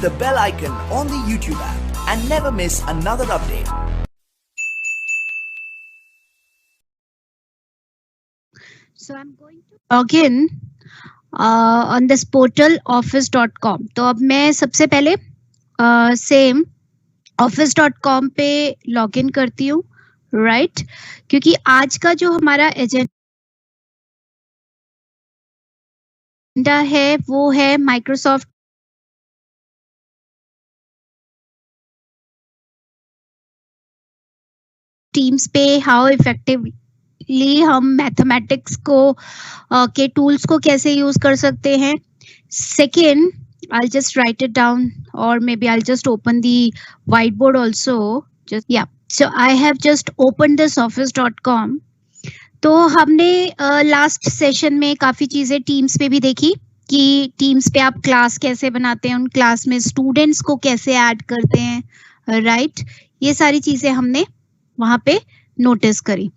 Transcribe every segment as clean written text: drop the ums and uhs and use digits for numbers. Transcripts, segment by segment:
the bell icon on the YouTube app and never miss another update. So I'm going to log in on this portal office.com. तो अब मैं सबसे पहले same office.com पे log in करती हूँ, right? क्योंकि आज का जो हमारा एजेंडा है वो है माइक्रोसॉफ्ट टीम्स पे हाउ इफेक्टिवली हम मैथमेटिक्स को के टूल्स को कैसे यूज कर सकते हैं. Second, I'll just write it down, or maybe I'll just open the whiteboard also. So I have just opened this office.com. तो हमने लास्ट सेशन में काफी चीजें टीम्स पे भी देखी कि टीम्स पे आप क्लास कैसे बनाते हैं, उन क्लास में स्टूडेंट्स को कैसे ऐड करते हैं, राइट? ये सारी चीजें हमने वहां पे नोटिस करी.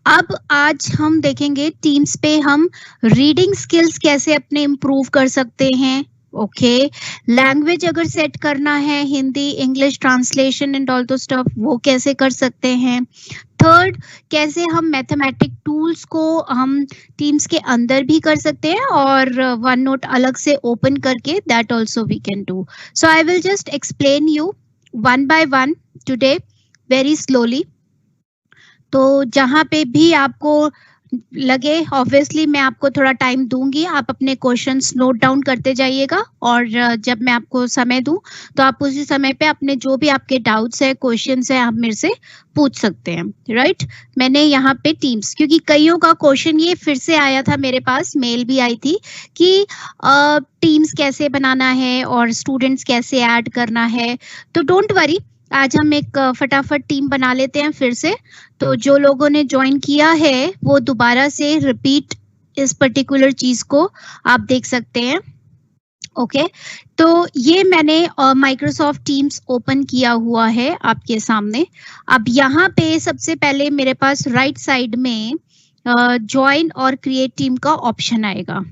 अब आज हम देखेंगे टीम्स पे हम रीडिंग स्किल्स कैसे अपने इम्प्रूव कर सकते हैं. ओके, लैंग्वेज अगर सेट करना है, Hindi English translation and all दो स्टफ, वो कैसे कर सकते हैं. थर्ड, कैसे हम मैथमेटिक टूल्स को हम टीम्स के अंदर भी कर सकते हैं और वन नोट अलग से ओपन करके, that also we can do. So I will just explain you one by one today very slowly. तो जहां पे भी आपको लगे, ऑब्वियसली मैं आपको थोड़ा टाइम दूंगी, आप अपने क्वेश्चंस नोट डाउन करते जाइएगा और जब मैं आपको समय दूं तो आप उसी समय पे अपने जो भी आपके डाउट्स है, क्वेश्चंस है, आप मेरे से पूछ सकते हैं, राइट? मैंने यहाँ पे टीम्स, क्योंकि कईयों का क्वेश्चन ये फिर से आया था, मेरे पास मेल भी आई थी कि टीम्स कैसे बनाना है और स्टूडेंट्स कैसे ऐड करना है. तो डोंट वरी, आज हम एक फटाफट टीम बना लेते हैं फिर से. तो जो लोगों ने ज्वाइन किया है वो दोबारा से रिपीट इस पर्टिकुलर चीज को आप देख सकते हैं. ओके, तो ये मैंने माइक्रोसॉफ्ट टीम्स ओपन किया हुआ है आपके सामने. अब यहाँ पे सबसे पहले मेरे पास राइट साइड में ज्वाइन और क्रिएट टीम का ऑप्शन आएगा.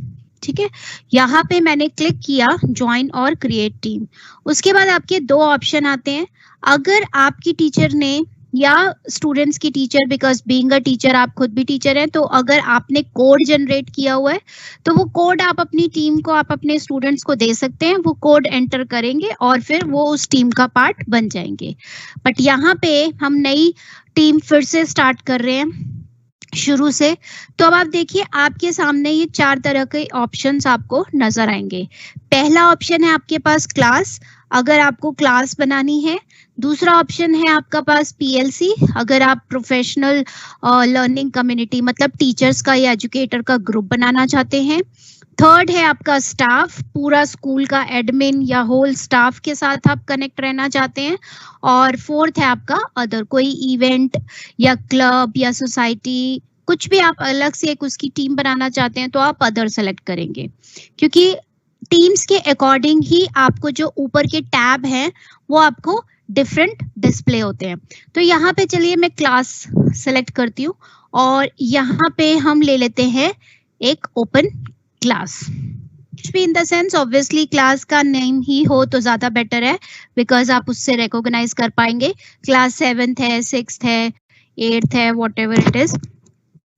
ठीक है, यहाँ पे मैंने क्लिक किया ज्वाइन और क्रिएट टीम. उसके बाद आपके दो ऑप्शन आते हैं. अगर आपकी टीचर ने या स्टूडेंट्स की teacher, because being a teacher आप खुद भी टीचर हैं, तो अगर आपने कोड जनरेट किया हुआ है तो वो कोड आप अपनी टीम को, आप अपने स्टूडेंट्स को दे सकते हैं. वो कोड एंटर करेंगे और फिर वो उस टीम का पार्ट बन जाएंगे. बट यहाँ पे हम नई टीम फिर से स्टार्ट कर रहे हैं शुरू से. तो अब आप देखिए, आपके सामने ये चार तरह के ऑप्शंस आपको नजर आएंगे. पहला ऑप्शन है आपके पास क्लास, अगर आपको क्लास बनानी है. दूसरा ऑप्शन है आपका पास पीएलसी, अगर आप प्रोफेशनल लर्निंग कम्युनिटी, मतलब टीचर्स का या एजुकेटर का ग्रुप बनाना चाहते हैं. थर्ड है आपका स्टाफ, पूरा स्कूल का एडमिन या होल स्टाफ के साथ आप कनेक्ट रहना चाहते हैं. और फोर्थ है आपका अदर, कोई इवेंट या क्लब या सोसाइटी, कुछ भी आप अलग से एक उसकी टीम बनाना चाहते हैं तो आप अदर सेलेक्ट करेंगे, क्योंकि टीम्स के अकॉर्डिंग ही आपको जो ऊपर के टैब हैं वो आपको डिफरेंट डिस्प्ले होते हैं. तो यहाँ पे चलिए मैं क्लास सेलेक्ट करती हूँ और यहाँ पे हम ले लेते हैं एक ओपन क्लास. भी in the sense, obviously class का नेम ही हो तो ज्यादा बेटर है, बिकॉज आप उससे रिकॉग्नाइज कर पाएंगे क्लास 7th है, 6th है, 8th है, what ever it is.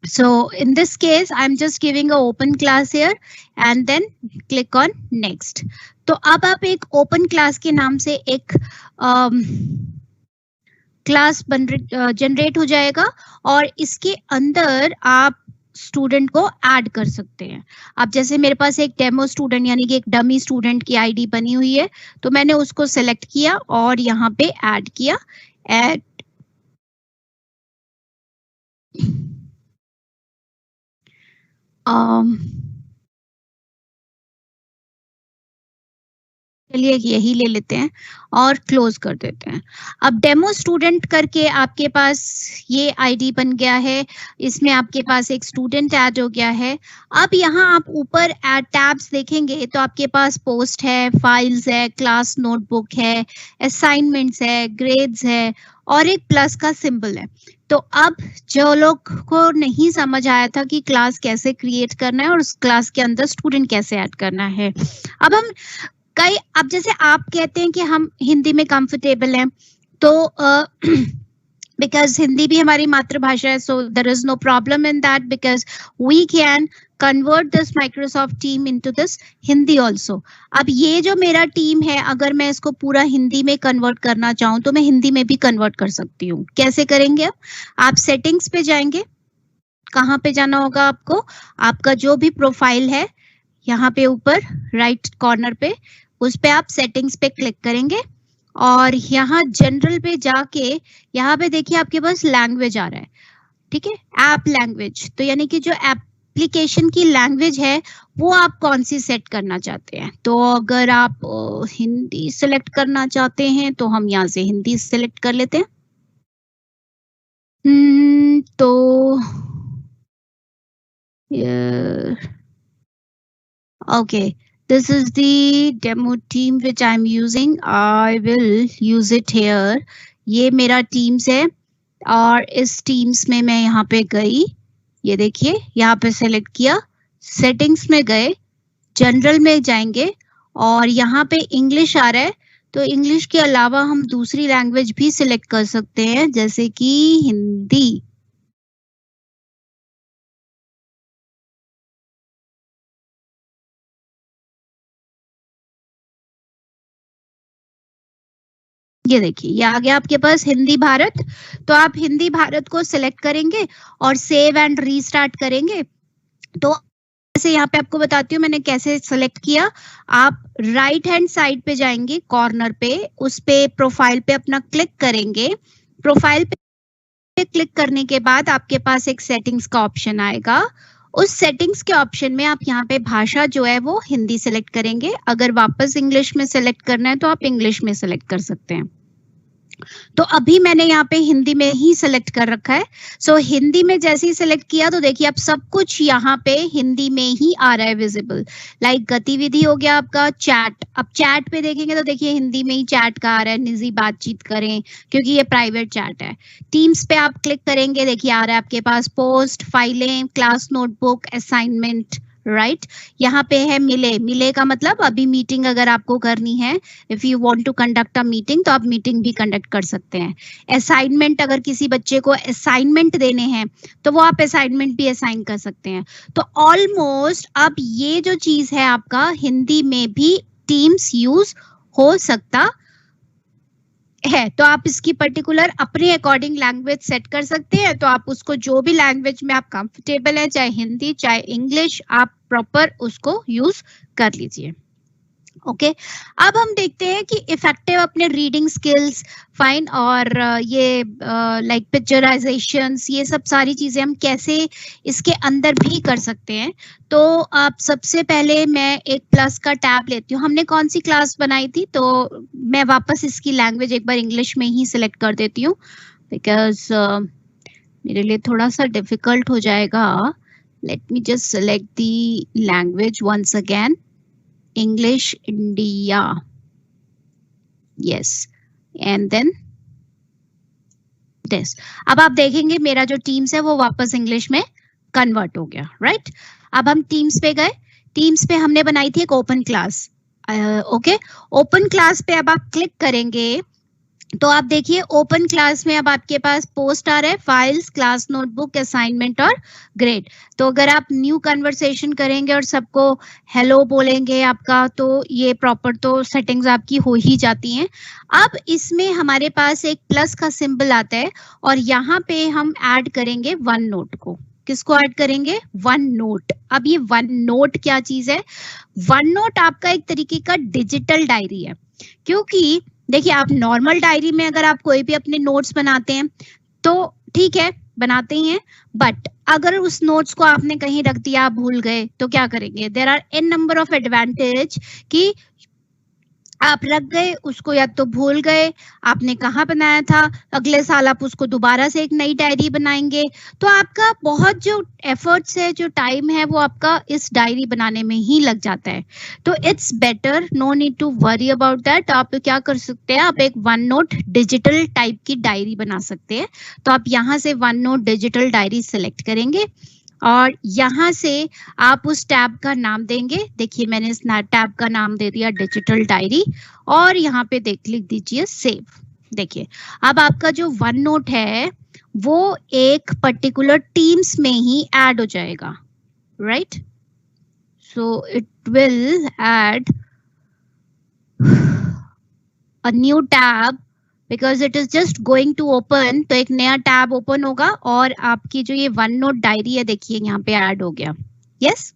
So in this case, I'm just giving a open class here and then click on next. तो अब आप एक open class के नाम से एक क्लास जनरेट हो जाएगा और इसके अंदर आप स्टूडेंट को ऐड कर सकते हैं. अब जैसे मेरे पास एक डेमो स्टूडेंट यानी कि एक डमी स्टूडेंट की आईडी बनी हुई है, तो मैंने उसको सेलेक्ट किया और यहाँ पे ऐड किया. ऐड चलिए यही ले लेते हैं और क्लोज कर देते हैं. अब डेमो स्टूडेंट करके आपके पास ये आईडी बन गया है, इसमें आपके पास एक स्टूडेंट ऐड हो गया है. अब यहाँ आप ऊपर ऐड टैब्स देखेंगे तो आपके पास पोस्ट है, फाइल्स है, क्लास नोटबुक है, असाइनमेंट्स है, ग्रेड्स है और एक प्लस का सिंबल है. तो अब जो लोग को नहीं समझ आया था कि क्लास कैसे क्रिएट करना है और उस क्लास के अंदर स्टूडेंट कैसे ऐड करना है, अब हम कई, अब जैसे आप कहते हैं कि हम हिंदी में कंफर्टेबल हैं, तो because हिंदी भी हमारी मातृभाषा है, so there is no problem in that because we can convert this Microsoft team into this Hindi also. अब ये जो मेरा टीम है, अगर मैं इसको पूरा हिंदी में कन्वर्ट करना चाहूँ तो मैं हिंदी में भी कन्वर्ट कर सकती हूँ. कैसे करेंगे? आप सेटिंग्स पे जाएंगे. कहाँ पे जाना होगा आपको? आपका जो भी प्रोफाइल है यहाँ पे ऊपर राइट कॉर्नर पे, उस पे आप सेटिंग्स पे क्लिक करेंगे और यहाँ जनरल पे जाके यहाँ पे देखिए आपके पास लैंग्वेज आ रहा है. ठीक है, ऐप लैंग्वेज. तो यानी कि जो एप्लीकेशन की लैंग्वेज है वो आप कौन सी सेट करना चाहते हैं. तो अगर आप हिंदी सिलेक्ट करना चाहते हैं तो हम यहाँ से हिंदी सिलेक्ट कर लेते हैं. तो okay, this is the demo team which I'm using. I will use it here. ये मेरा टीम्स है और इस टीम्स में मैं यहाँ पे गई. ये देखिए यहाँ पे सेलेक्ट किया, सेटिंग्स में गए, जनरल में जाएंगे और यहाँ पे इंग्लिश आ रहा है. तो इंग्लिश के अलावा हम दूसरी लैंग्वेज भी सिलेक्ट कर सकते हैं, जैसे कि हिंदी. ये देखिए ये आ गया आपके पास हिंदी भारत. तो आप हिंदी भारत को सिलेक्ट करेंगे और सेव एंड रीस्टार्ट करेंगे. तो जैसे यहाँ पे आपको बताती हूँ मैंने कैसे सिलेक्ट किया. आप राइट हैंड साइड पे जाएंगे कॉर्नर पे, उस पे प्रोफाइल पे अपना क्लिक करेंगे. प्रोफाइल पे क्लिक करने के बाद आपके पास एक सेटिंग्स का ऑप्शन आएगा. उस सेटिंग्स के ऑप्शन में आप यहाँ पे भाषा जो है वो हिंदी सेलेक्ट करेंगे. अगर वापस इंग्लिश में सेलेक्ट करना है तो आप इंग्लिश में सेलेक्ट कर सकते हैं. तो अभी मैंने यहाँ पे हिंदी में ही सेलेक्ट कर रखा है. सो हिंदी में जैसे ही सेलेक्ट किया तो देखिए अब सब कुछ यहाँ पे हिंदी में ही आ रहा है विजिबल. लाइक गतिविधि हो गया आपका चैट. अब चैट पे देखेंगे तो देखिए हिंदी में ही चैट का आ रहा है, निजी बातचीत करें, क्योंकि ये प्राइवेट चैट है. टीम्स पे आप क्लिक करेंगे, देखिए आ रहा है आपके पास पोस्ट, फाइलें, क्लास नोटबुक, असाइनमेंट. राइट, यहाँ पे है मिले. मिले का मतलब अभी मीटिंग अगर आपको करनी है, if you want to conduct a meeting तो आप मीटिंग भी कंडक्ट कर सकते हैं. असाइनमेंट, अगर किसी बच्चे को असाइनमेंट देने हैं तो वो आप असाइनमेंट भी असाइन कर सकते हैं. तो ऑलमोस्ट अब ये जो चीज है आपका हिंदी में भी टीम्स यूज हो सकता है. तो आप इसकी पर्टिकुलर अपने अकॉर्डिंग लैंग्वेज सेट कर सकते हैं. तो आप उसको जो भी लैंग्वेज में आप कंफर्टेबल है, चाहे हिंदी चाहे इंग्लिश, आप प्रॉपर उसको यूज कर लीजिए. ओके, अब हम देखते हैं कि इफेक्टिव अपने रीडिंग स्किल्स फाइन और ये लाइक पिक्चराइजेशंस, ये सब सारी चीजें हम कैसे इसके अंदर भी कर सकते हैं. तो आप सबसे पहले मैं एक प्लस का टैब लेती हूँ. हमने कौन सी क्लास बनाई थी, तो मैं वापस इसकी लैंग्वेज एक बार इंग्लिश में ही सिलेक्ट कर देती हूँ बिकॉज मेरे लिए थोड़ा सा डिफिकल्ट हो जाएगा. Let me just select the language once again. English India, yes, and then this. अब आप देखेंगे मेरा जो टीम्स है वो वापस इंग्लिश में कन्वर्ट हो गया. राइट, अब हम टीम्स पे गए. टीम्स पे हमने बनाई थी एक open class. Okay, open class पे अब आप क्लिक करेंगे तो आप देखिए ओपन क्लास में अब आपके पास पोस्ट आ रहा है, फाइल्स, क्लास नोटबुक, असाइनमेंट और ग्रेड. तो अगर आप न्यू कन्वर्सेशन करेंगे और सबको हेलो बोलेंगे आपका, तो ये प्रॉपर तो सेटिंग्स आपकी हो ही जाती हैं. अब इसमें हमारे पास एक प्लस का सिंबल आता है और यहाँ पे हम ऐड करेंगे वन नोट को. किसको ऐड करेंगे? One note. अब ये वन नोट क्या चीज है? वन नोट आपका एक तरीके का डिजिटल डायरी है. क्योंकि देखिए आप नॉर्मल डायरी में अगर आप कोई भी अपने नोट्स बनाते हैं तो ठीक है, बनाते ही हैं, बट अगर उस नोट्स को आपने कहीं रख दिया, आप भूल गए, तो क्या करेंगे? There are an number of advantage कि आप रख गए उसको, या तो भूल गए, आपने कहाँ बनाया था, अगले साल आप उसको दोबारा से एक नई डायरी बनाएंगे. तो आपका बहुत जो एफर्ट्स है, जो टाइम है, वो आपका इस डायरी बनाने में ही लग जाता है. तो it's better, no need to worry about that. आप क्या कर सकते हैं, आप एक वन नोट डिजिटल टाइप की डायरी बना सकते हैं. तो आप यहाँ से OneNote digital diary select करेंगे और यहाँ से आप उस टैब का नाम देंगे। देखिए मैंने इस टैब का नाम दे दिया डिजिटल डायरी और यहाँ पे लिख दीजिए सेव। देखिए अब आपका जो वन नोट है वो एक पर्टिकुलर टीम्स में ही ऐड हो जाएगा, right? So it will add a new tab because it is just going to open, तो एक नया टैब ओपन होगा और आपकी जो ये वन नोट डायरी है देखिए यहाँ पे ऐड हो गया। यस,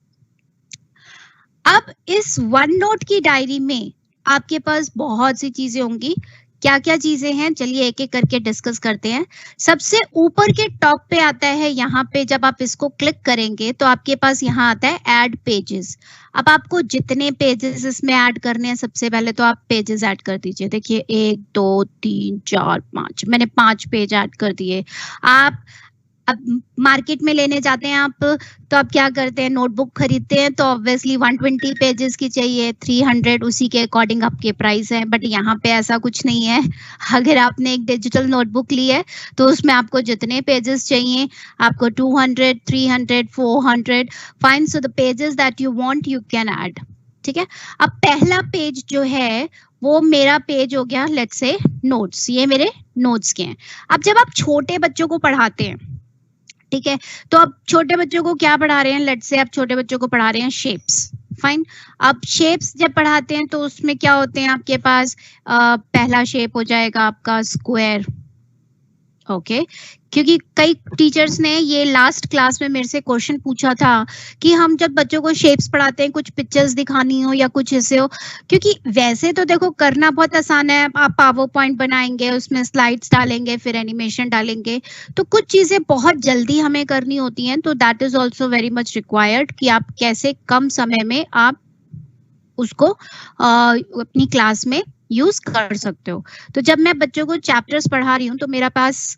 अब इस वन नोट की डायरी में आपके पास बहुत सी चीजें होंगी। क्या क्या चीजें हैं चलिए एक एक करके डिस्कस करते हैं। सबसे ऊपर के टॉप पे आता है, यहाँ पे जब आप इसको क्लिक करेंगे तो आपके पास यहाँ आता है ऐड पेजेस। अब आपको जितने पेजेस इसमें ऐड करने हैं सबसे पहले तो आप पेजेस ऐड कर दीजिए। देखिए 1 2 3 4 5, मैंने 5 पेज ऐड कर दिए। आप अब मार्केट में लेने जाते हैं आप तो आप क्या करते हैं, नोटबुक खरीदते हैं तो ऑब्वियसली 120 पेजेस की चाहिए, 300 उसी के अकॉर्डिंग आपके प्राइस है। बट यहाँ पे ऐसा कुछ नहीं है। अगर आपने एक डिजिटल नोटबुक ली है तो उसमें आपको जितने पेजेस चाहिए, आपको 200 300 400 fine, so the pages that you want you can add. ठीक है, अब पहला पेज जो है वो मेरा पेज हो गया लेट्स से नोट्स, ये मेरे नोट्स के हैं। अब जब आप छोटे बच्चों को पढ़ाते हैं, ठीक है, तो अब छोटे बच्चों को क्या पढ़ा रहे हैं, लेट्स से आप छोटे बच्चों को पढ़ा रहे हैं शेप्स, फाइन। अब शेप्स जब पढ़ाते हैं तो उसमें क्या होते हैं आपके पास, पहला शेप हो जाएगा आपका स्क्वायर, ओके। क्योंकि कई टीचर्स ने ये लास्ट क्लास में मेरे से क्वेश्चन पूछा था कि हम जब बच्चों को शेप्स पढ़ाते हैं कुछ पिक्चर्स दिखानी हो या कुछ ऐसे हो, क्योंकि वैसे तो देखो करना बहुत आसान है, आप पावर पॉइंट बनाएंगे, उसमें स्लाइड्स डालेंगे, फिर एनिमेशन डालेंगे, तो कुछ चीजें बहुत जल्दी हमें करनी होती हैं, तो that is also very much required कि आप कैसे कम समय में आप उसको अपनी क्लास में यूज कर सकते हो। तो जब मैं बच्चों को चैप्टर्स पढ़ा रही हूँ तो मेरे पास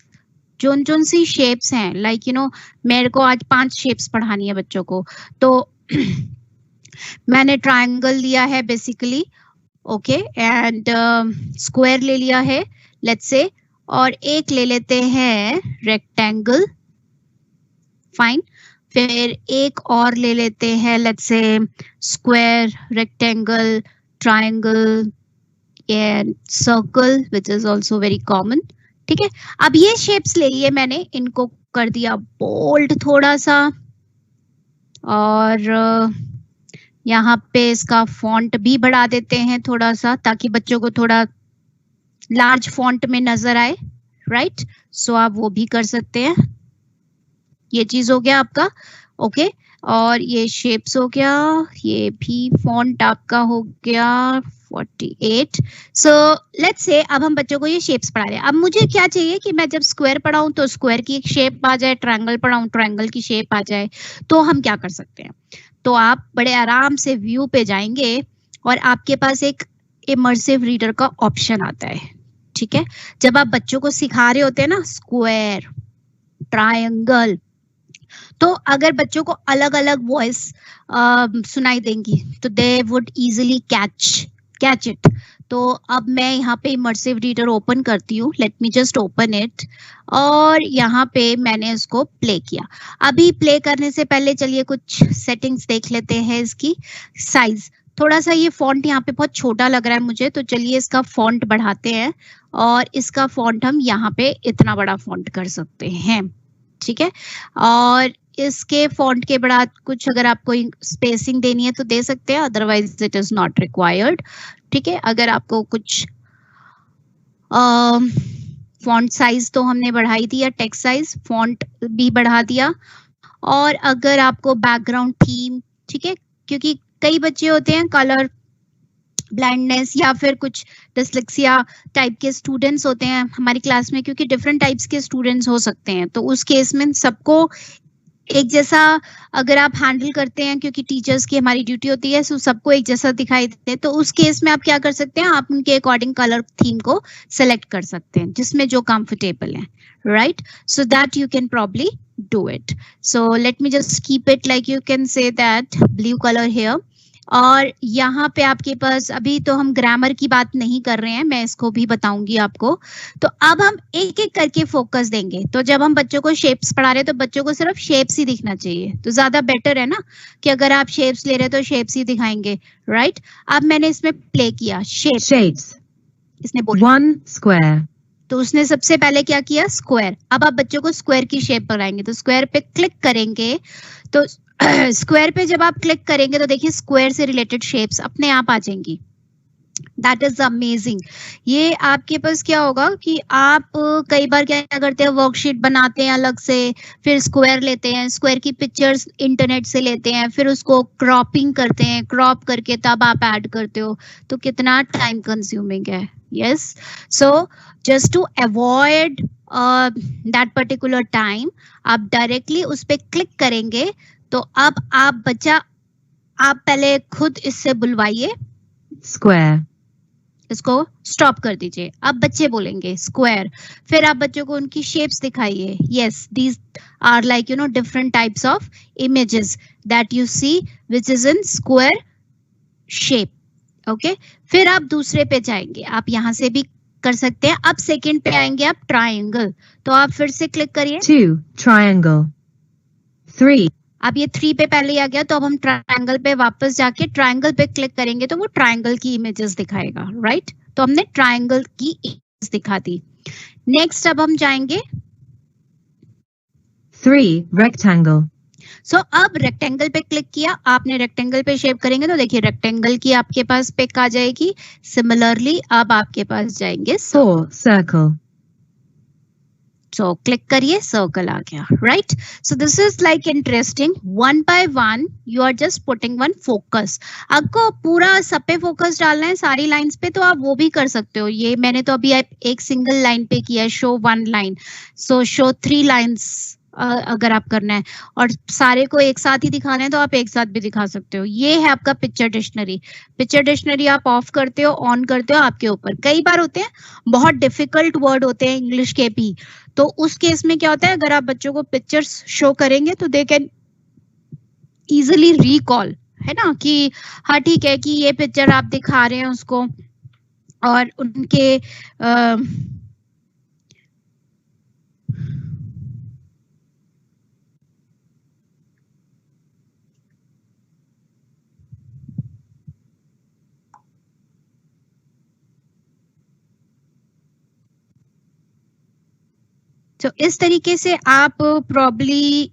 जोन सी शेप्स हैं, लाइक यू नो मेरे को आज 5 शेप्स पढ़ानी है बच्चों को, तो मैंने ट्रायंगल लिया है बेसिकली, ओके, एंड स्क्वायर ले लिया है लेट्स से, और एक ले लेते हैं रेक्टेंगल, फाइन, फिर एक और ले लेते हैं let's say square, rectangle, triangle and circle which is also very common. ठीक है, अब ये शेप्स ले लिए मैंने, इनको कर दिया बोल्ड थोड़ा सा, और यहाँ पे इसका फॉन्ट भी बढ़ा देते हैं थोड़ा सा ताकि बच्चों को थोड़ा लार्ज फॉन्ट में नजर आए, राइट? सो आप वो भी कर सकते हैं। ये चीज हो गया आपका, ओके, और ये शेप्स हो गया, ये भी फॉन्ट आपका हो गया 48। सो लेट्स से अब हम बच्चों को ये शेप्स पढ़ा रहे हैं। अब मुझे क्या चाहिए कि मैं जब स्क्वायर पढ़ाऊं तो स्क्वायर की एक शेप आ जाए, ट्रायंगल पढ़ाऊं ट्रायंगल की शेप आ जाए। तो हम क्या कर सकते हैं, तो आप बड़े आराम से व्यू पे जाएंगे और आपके पास एक इमर्सिव रीडर का ऑप्शन आता है। ठीक है, जब आप बच्चों को सिखा रहे होते हैं ना स्क्वायर, ट्रायंगल, तो अगर बच्चों को अलग अलग वॉइस सुनाई देंगी तो they would easily catch it. तो अब मैं यहाँ पे इमर्सिव रीडर ओपन करती हूँ, let me just open it, और यहाँ पे मैंने इसको प्ले किया। अभी प्ले करने से पहले चलिए कुछ सेटिंग्स देख लेते हैं। इसकी साइज थोड़ा सा, ये फॉन्ट यहाँ पे बहुत छोटा लग रहा है मुझे, तो चलिए इसका फॉन्ट बढ़ाते हैं और इसका फॉन्ट हम यहाँ पे इतना बड़ा फॉन्ट कर सकते हैं। ठीक है, और इसके फॉन्ट के बाद कुछ अगर आपको स्पेसिंग देनी है तो दे सकते हैं, otherwise it is not required. ठीक है, अगर आपको कुछ फॉन्ट साइज तो हमने बढ़ा ही दिया, टेक्स्ट साइज, फॉन्ट भी बढ़ा दिया, और अगर आपको बैकग्राउंड थीम, ठीक है, क्योंकि कई बच्चे होते हैं कलर ब्लाइंडनेस या फिर कुछ डिसलेक्सिया टाइप के स्टूडेंट्स होते हैं हमारी क्लास में, क्योंकि डिफरेंट टाइप्स के स्टूडेंट्स हो सकते हैं, तो उस केस में सबको एक जैसा अगर आप हैंडल करते हैं, क्योंकि टीचर्स की हमारी ड्यूटी होती है, सो सबको एक जैसा दिखाई देते हैं, तो उस केस में आप क्या कर सकते हैं, आप उनके अकॉर्डिंग कलर थीम को सेलेक्ट कर सकते हैं जिसमें जो कंफर्टेबल है, right? So that you can probably do it. So let me just keep it like you can say that blue color here. और यहाँ पे आपके पास अभी तो हम ग्रामर की बात नहीं कर रहे हैं, मैं इसको भी बताऊंगी आपको। तो अब हम एक एक करके फोकस देंगे। तो जब हम बच्चों को शेप्स पढ़ा रहे हैं तो बच्चों को सिर्फ शेप्स ही दिखना चाहिए, तो ज्यादा बेटर है ना कि अगर आप शेप्स ले रहे हैं तो शेप्स ही दिखाएंगे, राइट। अब मैंने इसमें प्ले किया शेप्स, इसने बोला 1 square, तो उसने सबसे पहले क्या किया, स्क्वायर। अब आप बच्चों को स्क्वायर की शेप बनाएंगे तो स्क्वायर पे क्लिक करेंगे। तो स्क्वायर पे जब आप क्लिक करेंगे तो देखिए स्क्वायर से रिलेटेड शेप्स अपने आप आ जाएंगी। That is amazing. ये आपके पास क्या होगा कि आप कई बार क्या करते हैं, वर्कशीट बनाते हैं अलग से, फिर स्क्वायर लेते हैं, स्क्वायर की पिक्चर्स इंटरनेट से लेते हैं, फिर उसको क्रॉपिंग करते हैं, क्रॉप करके तब आप ऐड करते हो, तो कितना टाइम कंज्यूमिंग है। Yes, so just to avoid that particular time आप डायरेक्टली उस पर क्लिक करेंगे। तो अब आप पहले खुद इससे बुलवाइए, square, इसको स्टॉप कर दीजिए। अब बच्चे बोलेंगे स्क्वायर, फिर आप बच्चों को उनकी शेप्स दिखाइए। Yes, these are like different types of images that you see which is in square shape. Okay, फिर आप दूसरे पे जाएंगे, आप यहाँ से भी कर सकते हैं। अब सेकंड पे आएंगे आप ट्राइंगल, तो आप फिर से क्लिक करिए 2 triangle, 3 अब ये 3 पे पहले ही आ गया, तो अब हम ट्रायंगल पे वापस जाके ट्रायंगल पे क्लिक करेंगे तो वो ट्रायंगल की इमेजेस दिखाएगा, राइट। तो हमने ट्रायंगल की इमेज दिखा दी। नेक्स्ट अब हम जाएंगे 3 rectangle, सो अब रेक्टेंगल पे क्लिक किया, आपने रेक्टेंगल पे शेप करेंगे तो देखिए रेक्टेंगल की आपके पास पिक आ जाएगी। सिमिलरली अब आपके पास जाएंगे 4 circle, सो क्लिक करिए, सर्कल आ गया, right. So this is like interesting, one by one you are just putting one focus. आपको पूरा सब पे फोकस डालना है सारी लाइंस पे, तो आप वो भी कर सकते हो। ये मैंने तो अभी एक सिंगल लाइन पे किया है, शो 1 लाइन, सो शो 3 लाइंस अगर आप करना है और सारे को एक साथ ही दिखाना है तो आप एक साथ भी दिखा सकते हो। ये है आपका पिक्चर डिक्शनरी। पिक्चर डिक्शनरी आप ऑफ करते हो, ऑन करते हो, आपके ऊपर। कई बार होते हैं बहुत डिफिकल्ट वर्ड होते हैं इंग्लिश के भी, तो उस केस में क्या होता है, अगर आप बच्चों को पिक्चर्स शो करेंगे तो दे कैन इजिली रिकॉल, है ना, कि हाँ ठीक है कि ये पिक्चर आप दिखा रहे हैं उसको और उनके तो इस तरीके से आप probably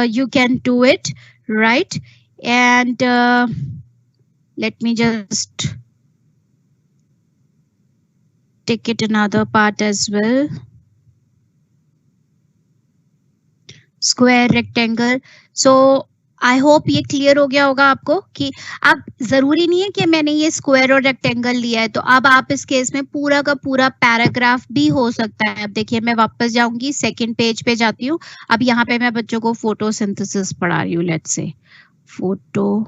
you can do it, right. And let me just take it another part as well. Square, rectangle. So I hope ये क्लियर हो गया होगा आपको कि अब जरूरी नहीं है कि मैंने ये स्क्वायर और रेक्टेंगल लिया है तो अब आप इस केस में पूरा का पूरा पैराग्राफ भी हो सकता है। अब देखिए मैं वापस जाऊंगी, सेकंड पेज पे जाती हूँ। अब यहाँ पे मैं बच्चों को फोटोसिंथेसिस पढ़ा रही हूँ, लेट्स से फोटो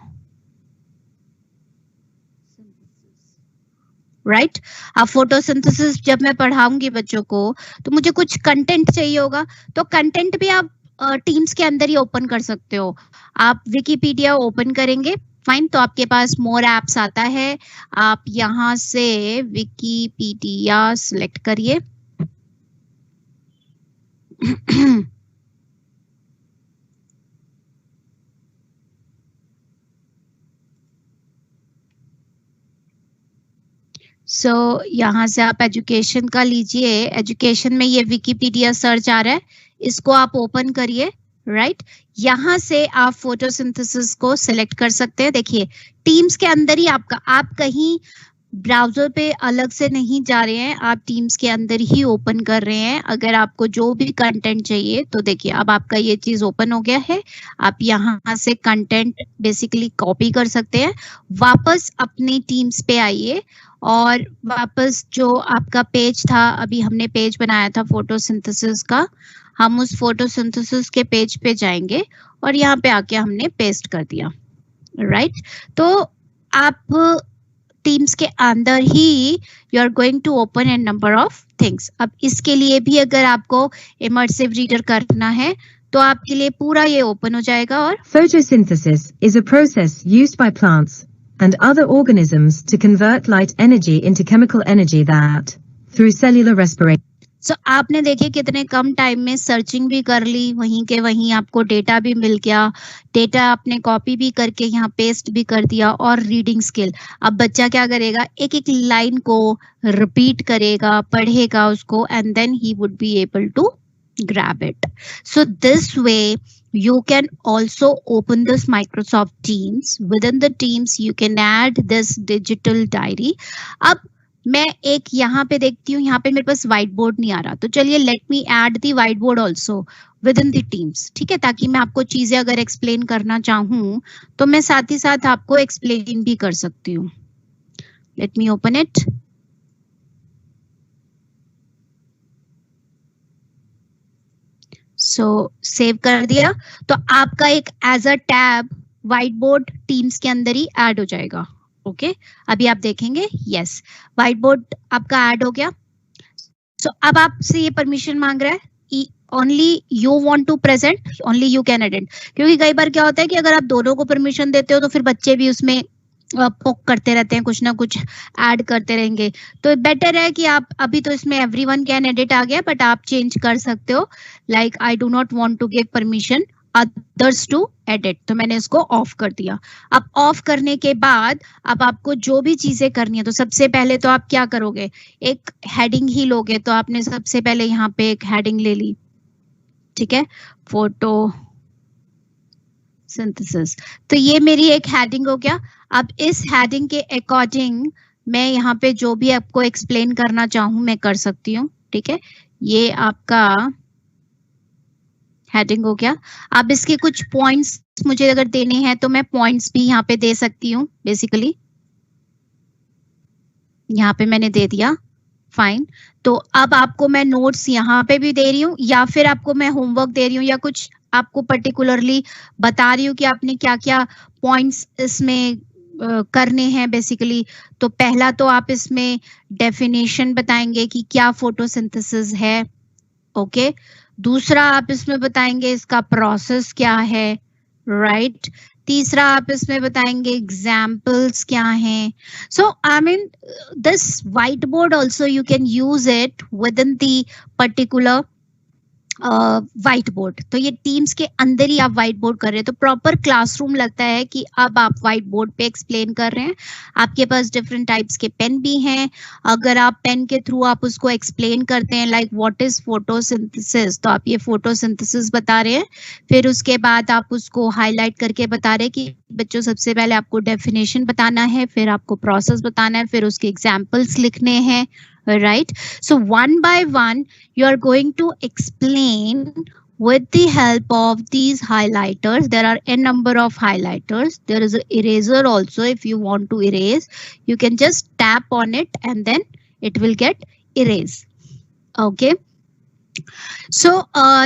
राइट। अब फोटोसिंथेसिस जब मैं पढ़ाऊंगी बच्चों को तो मुझे कुछ कंटेंट चाहिए होगा, तो कंटेंट भी आप टीम्स के अंदर ही ओपन कर सकते हो। आप विकिपीडिया ओपन करेंगे, फाइन, तो आपके पास मोर एप्स आता है, आप यहाँ से विकिपीडिया सिलेक्ट करिए। सो यहाँ से आप एजुकेशन का लीजिए, एजुकेशन में ये विकिपीडिया सर्च आ रहा है, इसको आप ओपन करिए, राइट। यहाँ से आप फोटोसिंथेसिस को सिलेक्ट कर सकते हैं। देखिए टीम्स के अंदर ही आपका, आप कहीं ब्राउजर पे अलग से नहीं जा रहे हैं, आप टीम्स के अंदर ही ओपन कर रहे हैं। अगर आपको जो भी कंटेंट चाहिए तो देखिए अब आपका ये चीज ओपन हो गया है, आप यहाँ से कंटेंट बेसिकली कॉपी कर सकते हैं। वापस अपनी टीम्स पे आइए और वापस जो आपका पेज था, अभी हमने पेज बनाया था फोटोसिंथेसिस का, हम उस फोटोसिंथेसिस के पेज पे जाएंगे और यहाँ पे आके हमने पेस्ट कर दिया, राइट। तो आप टीम्स के अंदर ही you are going to open an number of things. अब इसके लिए भी अगर आपको इमर्सिव रीडर करना है तो आपके लिए पूरा ये ओपन हो जाएगा। और photosynthesis is a process used by plants and other organisms to convert light energy into chemical energy that, through cellular respiration. सो आपने देखिए कितने कम टाइम में सर्चिंग भी कर ली, वहीं के वहीं आपको डेटा भी मिल गया, डेटा आपने कॉपी भी करके यहाँ पेस्ट भी कर दिया, और रीडिंग स्किल, अब बच्चा क्या करेगा, एक एक लाइन को रिपीट करेगा, पढ़ेगा उसको, and then he would be able to grab it. So this way you can also open this Microsoft Teams. Within the Teams you can add this digital diary. अब मैं एक यहाँ पे देखती हूँ, यहाँ पे मेरे पास व्हाइट बोर्ड नहीं आ रहा, तो चलिए let me add the white board also with in the teams, ठीक है, ताकि मैं आपको चीजें अगर एक्सप्लेन करना चाहूँ तो मैं साथ ही साथ आपको एक्सप्लेन भी कर सकती हूँ. Let me open it. So save कर दिया, तो आपका एक as a tab white board Teams के अंदर ही ऐड हो जाएगा. ओके अभी आप देखेंगे, यस व्हाइट बोर्ड आपका ऐड हो गया. सो अब आपसे ये परमिशन मांग रहा है, only you want to present, only you can edit, क्योंकि कई बार क्या होता है कि अगर आप दोनों को परमिशन देते हो तो फिर बच्चे भी उसमें पोक करते रहते हैं, कुछ ना कुछ ऐड करते रहेंगे, तो बेटर है कि आप अभी तो इसमें एवरीवन कैन एडिट आ गया, बट आप चेंज कर सकते हो, like I do not want to give permission others to edit, तो मैंने इसको ऑफ कर दिया. अब ऑफ करने के बाद अब आपको जो भी चीजें करनी है, तो सबसे पहले तो आप क्या करोगे, एक हेडिंग ही लोगे, तो आपने सबसे पहले यहाँ पे एक हेडिंग ले ली, ठीक है, फोटो सिंथेसिस, तो ये मेरी एक हेडिंग हो गया. अब इस हेडिंग के अकॉर्डिंग मैं यहाँ पे जो भी आपको एक्सप्लेन करना चाहूँ मैं कर सकती हूँ, ठीक है, ये आपका हेडिंग हो गया. अब इसके कुछ पॉइंट्स मुझे अगर देने हैं तो मैं पॉइंट्स भी यहाँ पे दे सकती हूँ, बेसिकली यहाँ पे मैंने दे दिया, फाइन. तो अब आपको मैं नोट्स यहाँ पे भी दे रही हूँ, या फिर आपको मैं होमवर्क दे रही हूँ, या कुछ आपको पर्टिकुलरली बता रही हूँ कि आपने क्या क्या पॉइंट्स इसमें करने हैं बेसिकली. तो पहला तो आप इसमें डेफिनेशन बताएंगे कि क्या फोटोसिंथेसिस है, ओके. दूसरा आप इसमें बताएंगे इसका प्रोसेस क्या है, राइट. तीसरा आप इसमें बताएंगे एग्जाम्पल्स क्या हैं. So I mean this white board also you can use it with in the particular white board. तो ये टीम्स के अंदर ही आप व्हाइट बोर्ड कर रहे हैं, तो प्रॉपर क्लासरूम लगता है कि अब आप व्हाइट बोर्ड पे एक्सप्लेन कर रहे हैं. आपके पास डिफरेंट टाइप्स के पेन भी हैं, अगर आप पेन के थ्रू आप उसको एक्सप्लेन करते हैं, लाइक व्हाट इज फोटोसिंथेसिस, तो आप ये फोटोसिंथेसिस बता रहे हैं, फिर उसके बाद आप उसको हाईलाइट करके बता रहे हैं कि बच्चों सबसे पहले आपको डेफिनेशन बताना है, फिर आपको प्रोसेस बताना है, फिर उसके एग्जाम्पल्स लिखने हैं, right. So one by one you are going to explain with the help of these highlighters. There are n number of highlighters. There is an eraser also. If you want to erase, you can just tap on it and then it will get erased, okay. So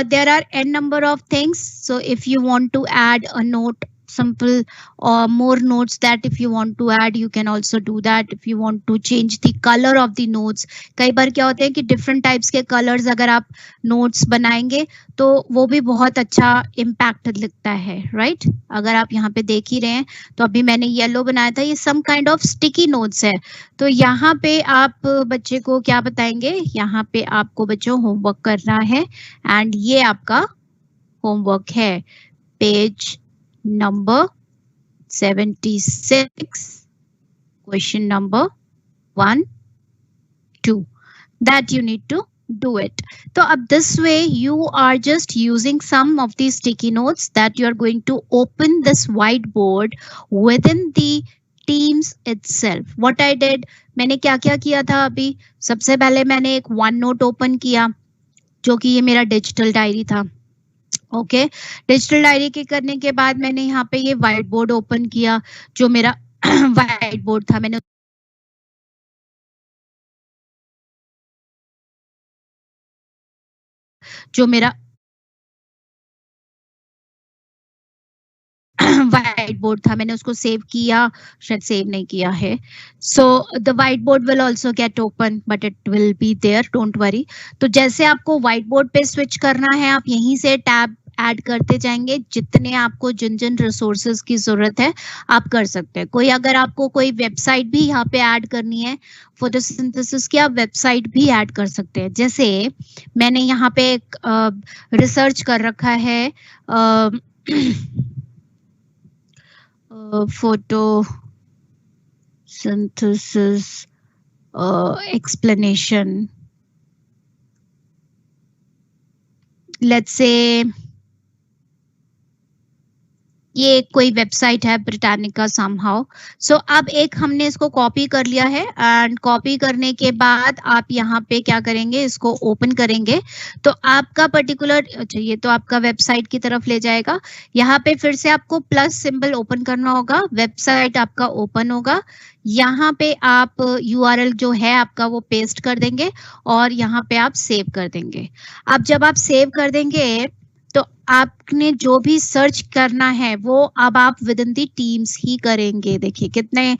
there are n number of things. So if you want to add a note, simple or more notes, that if you want to add you can also do that. If you want to change the color of the notes, कई बार क्या होते हैं कि different types के colors अगर आप notes बनाएंगे तो वो भी बहुत अच्छा impact दिखता है, right. अगर आप यहाँ पे देख ही रहे हैं तो अभी मैंने येलो बनाया था, ये some kind of sticky notes है, तो यहाँ पे आप बच्चे को क्या बताएंगे, यहाँ पे आपको बच्चों होमवर्क करना है, एंड ये आपका होमवर्क है, page number 76, question number 1, 2, that you need to do it. So up this way you are just using some of these sticky notes that you are going to open this whiteboard within the Teams itself. What I did, मैंने क्या क्या किया था, अभी सबसे पहले मैंने एक वन नोट ओपन किया जो कि ये मेरा डिजिटल डायरी था, ओके. डिजिटल डायरी के करने के बाद मैंने यहाँ पे ये व्हाइट बोर्ड ओपन किया जो मेरा व्हाइट बोर्ड था, मैंने जो मेरा व्हाइट बोर्ड था मैंने उसको सेव किया, शायद सेव नहीं किया है. So the white board will also get open but it will be there, don't worry. तो जैसे आपको व्हाइट बोर्ड पे स्विच करना है, आप यहीं से टैब ऐड करते जाएंगे, जितने आपको जिन जिन रिसोर्सेज की जरूरत है आप कर सकते हैं। कोई अगर आपको कोई वेबसाइट भी यहाँ पे ऐड करनी है फोटोसिंथेसिस की, आप वेबसाइट भी ऐड कर सकते हैं। जैसे मैंने यहाँ पे एक रिसर्च कर रखा है photosynthesis explanation, let's say ये कोई वेबसाइट है ब्रिटानिका समहाउ। सो अब एक हमने इसको कॉपी कर लिया है एंड कॉपी करने के बाद आप यहाँ पे क्या करेंगे, इसको ओपन करेंगे तो आपका पर्टिकुलर, अच्छा ये तो आपका वेबसाइट की तरफ ले जाएगा। यहाँ पे फिर से आपको प्लस सिंबल ओपन करना होगा, वेबसाइट आपका ओपन होगा। यहाँ पे आप URL जो है आपका वो पेस्ट कर देंगे और यहाँ पे आप सेव कर देंगे। अब जब आप सेव कर देंगे तो आपने जो भी सर्च करना है वो अब आप विद इन दी टीम्स ही करेंगे। देखिए कितने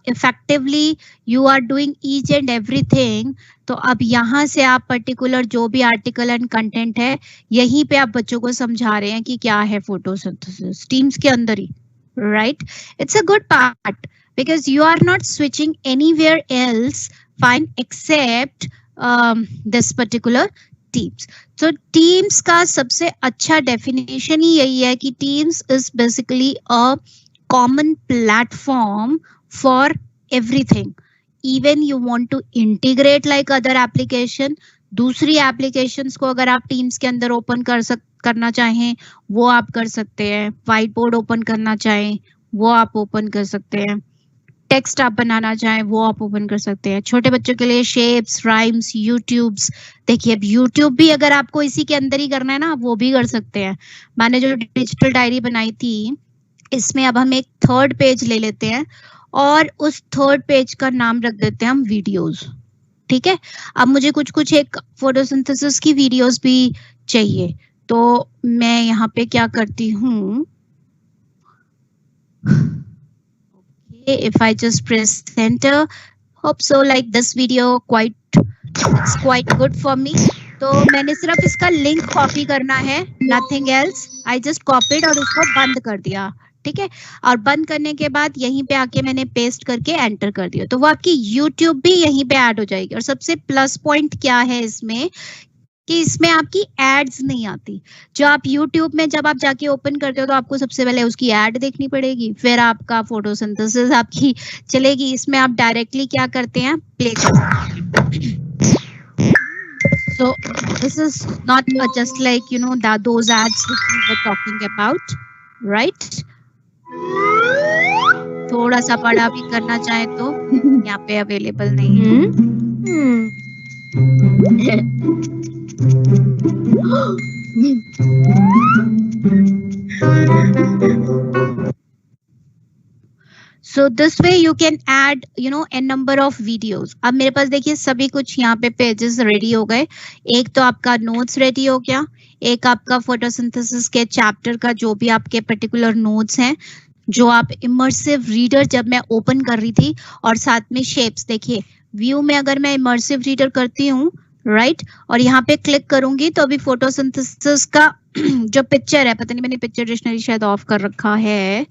effectively you are doing each and everything. तो अब यहाँ से आप पर्टिकुलर जो भी आर्टिकल एंड कंटेंट है यहीं पे आप बच्चों को समझा रहे हैं कि क्या है फोटोसिंथेसिस टीम्स के अंदर ही, right? It's a good part because you are not switching anywhere else, fine, except this particular teams. So teams का सबसे अच्छा definition ही यही है कि teams is basically a common platform for everything. Even you want to integrate like other application, दूसरी applications को अगर आप teams के अंदर open करना चाहें वो आप कर सकते हैं। व्हाइट बोर्ड ओपन करना चाहें वो आप ओपन कर सकते हैं। टेक्स्ट आप बनाना चाहें वो आप ओपन कर सकते हैं। छोटे बच्चों के लिए शेप्स, राइम्स, यूट्यूब्स, देखिए अब यूट्यूब भी अगर आपको इसी के अंदर ही करना है ना वो भी कर सकते हैं। मैंने जो डिजिटल डायरी बनाई थी इसमें अब हम एक थर्ड पेज ले लेते हैं और उस थर्ड पेज का नाम रख देते हैं हम वीडियोस, ठीक है? अब मुझे कुछ कुछ एक फोटोसिंथेसिस की वीडियोस भी चाहिए तो मैं यहाँ पे क्या करती हूँ, if I just press enter, hope so like this video it's quite good for me। तो मैंने सिर्फ इसका लिंक कॉपी करना है, nothing else, I just copied और उसको बंद कर दिया, ठीक है? और बंद करने के बाद यहीं पे आके मैंने पेस्ट करके एंटर कर दिया तो वो आपकी YouTube भी यहीं पे ऐड हो जाएगी। और सबसे प्लस पॉइंट क्या है इसमें कि इसमें आपकी एड्स नहीं आती। जो आप YouTube में जब आप जाके ओपन करते हो तो आपको सबसे पहले उसकी एड देखनी पड़ेगी, फिर आपका फोटोसिंथेसिस आपकी चलेगी। इसमें आप डायरेक्टली क्या करते हैं, प्ले करते हैं। So this is not just like those ads which we were talking about, right? थोड़ा सा बड़ा भी करना चाहे तो यहाँ पे अवेलेबल नहीं है। So this way you can add a number of videos। अब मेरे पास देखिए सभी कुछ यहाँ पे पेजेस रेडी हो गए। एक तो आपका नोट्स रेडी हो गया, एक आपका फोटोसिंथेसिस के चैप्टर का जो भी आपके पर्टिकुलर नोट्स हैं जो आप इमर्सिव रीडर जब मैं ओपन कर रही थी, और साथ में शेप्स। देखिए व्यू में अगर मैं इमर्सिव रीडर करती हूँ राइट और यहाँ पे क्लिक करूंगी तो अभी फोटोसिंथेसिस का जो पिक्चर है, पता नहीं मैंने पिक्चर डिक्शनरी शायद ऑफ कर रखा है,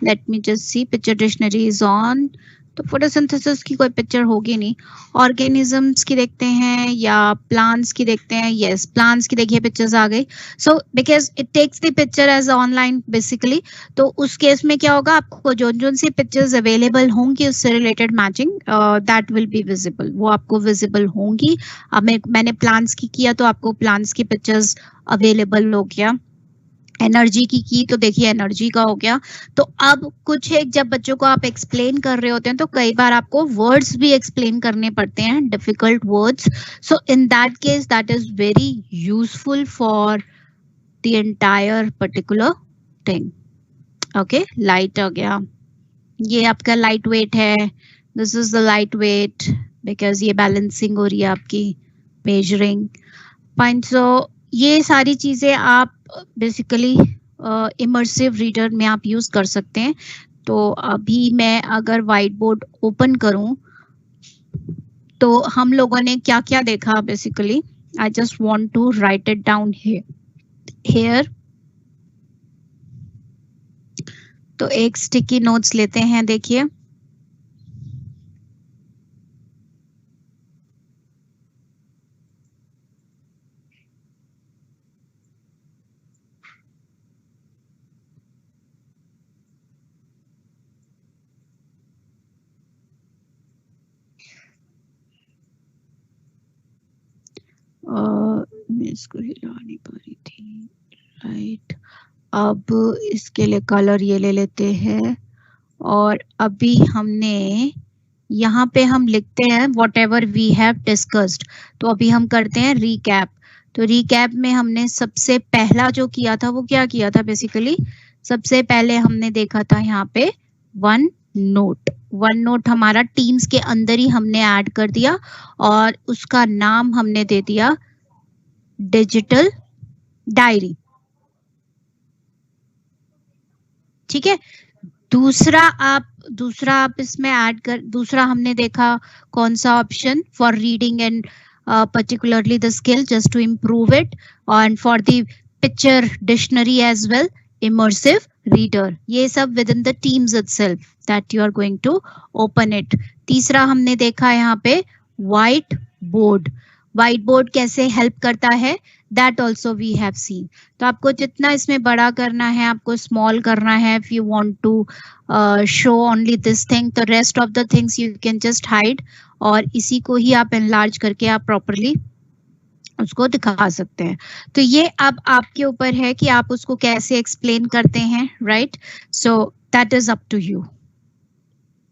late me just see, picture dictionary is on. तो फोटोसिंथेसिस की कोई पिक्चर होगी नहीं। ऑर्गेनिजम्स की देखते हैं या प्लांट्स की देखते हैं, यस प्लांट्स की देखिए पिक्चर्स आ गई। So because it takes the picture as online basically, तो उस केस में क्या होगा, आपको जो सी पिक्चर्स अवेलेबल होंगी उससे related matching that will be visible, वो आपको विजिबल होंगी। अब मैंने प्लांट्स की किया तो आपको प्लांट्स की पिक्चर्स अवेलेबल हो गया। एनर्जी की तो देखिए एनर्जी का हो गया। तो अब कुछ एक जब बच्चों को आप एक्सप्लेन कर रहे होते हैं तो कई बार आपको वर्ड्स भी एक्सप्लेन करने पड़ते हैं, difficult words. So in that case that is very useful for the entire particular thing. Okay, light हो गया, ये आपका लाइट वेट है, this is the light weight because ये बैलेंसिंग हो रही है आपकी, मेजरिंग फाइन। सो ये सारी चीजें आप बेसिकली इमर्सिव रीडर में आप यूज कर सकते हैं। तो अभी मैं अगर व्हाइट बोर्ड ओपन करूं तो हम लोगों ने क्या क्या देखा basically, I just want to write it down here. here. तो एक स्टिकी नोट्स लेते हैं, देखिए मैं इसको हिला नहीं पा रही थी, राइट। अब इसके लिए कलर ये ले लेते हैं और अभी हमने यहाँ पे हम लिखते हैं whatever we have discussed. तो अभी हम करते हैं रिकैप। तो रिकैप में हमने सबसे पहला जो किया था वो क्या किया था, बेसिकली सबसे पहले हमने देखा था यहाँ पे वन नोट हमारा टीम्स के अंदर ही हमने ऐड कर दिया और उसका नाम हमने दे दिया डिजिटल डायरी। ठीक है, दूसरा आप इसमें ऐड कर, दूसरा हमने देखा कौन सा option, for reading and particularly the skill just to improve it, and for the picture dictionary as well, immersive reader. ये सब within the teams itself that you are going to open it. तीसरा हमने देखा यहाँ पे white board कैसे help करता है, that also we have seen. तो आपको जितना इसमें बड़ा करना है, आपको small करना है, if you want to show only this thing, the rest of the things you can just hide और इसी को ही आप enlarge करके आप properly उसको दिखा सकते हैं। तो ये अब आपके ऊपर है कि आप उसको कैसे explain करते हैं, right? So that is up to you.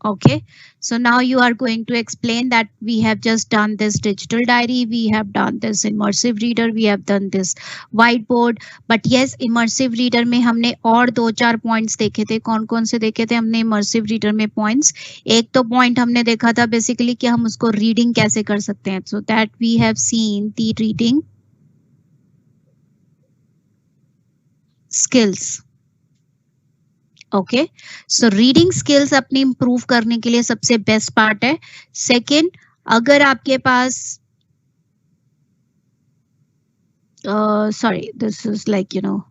Okay, so now you are going to explain that we have just done this digital diary, we have done this immersive reader, we have done this whiteboard, but yes, immersive reader में हमने और 2-4 points देखे थे। कौन कौन से देखे थे हमने immersive reader में points? एक तो point हमने देखा था basically कि हम उसको reading कैसे कर सकते हैं, so that we have seen the reading skills. Okay, so reading skills अपनी इंप्रूव करने के लिए सबसे बेस्ट पार्ट है। सेकंड, अगर आपके पास sorry, this is like, you know,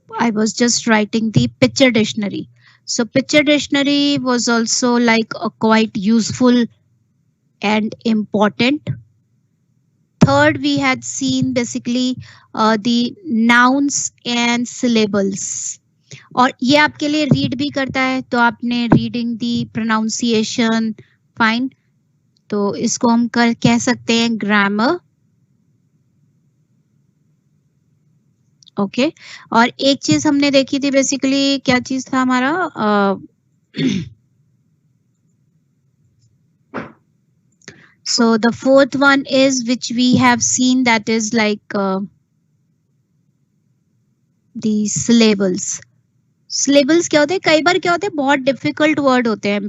I was just writing the picture dictionary. So picture dictionary was also like a quite useful and important. Third, we had seen basically the nouns and syllables. और ये आपके लिए read भी करता है, तो आपने reading दी pronunciation, fine, तो इसको हम कह सकते हैं ग्रामर। ओके, और एक चीज हमने देखी थी बेसिकली, क्या चीज था हमारा, so the fourth one is which we have seen, that is like the syllables. Syllables क्या होते हैं, कई बार क्या होते हैं बहुत डिफिकल्ट वर्ड होते हैं।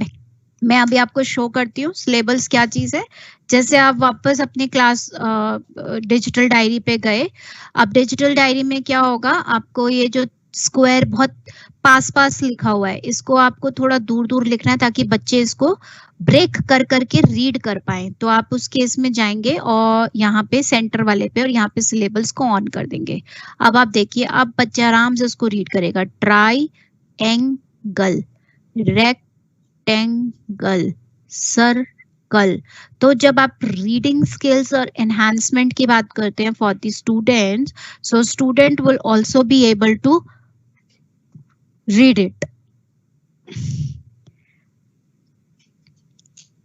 मैं अभी आपको शो करती हूँ सिलेबल्स क्या चीज है। जैसे आप वापस अपनी क्लास डिजिटल डायरी पे गए, अब डिजिटल डायरी में क्या होगा, आपको ये जो स्क्वायर बहुत पास लिखा हुआ है, इसको आपको थोड़ा दूर लिखना है ताकि बच्चे इसको ब्रेक कर करके रीड कर पाए। तो आप उस केस में जाएंगे और यहाँ पे सेंटर वाले पे और यहाँ पे सिलेबल्स को ऑन कर देंगे। अब आप देखिए, अब बच्चा आराम से उसको रीड करेगा। Triangle, rectangle, circle. तो जब आप रीडिंग स्किल्स और एनहांसमेंट की बात करते हैं for the students, so student will also be able to read it.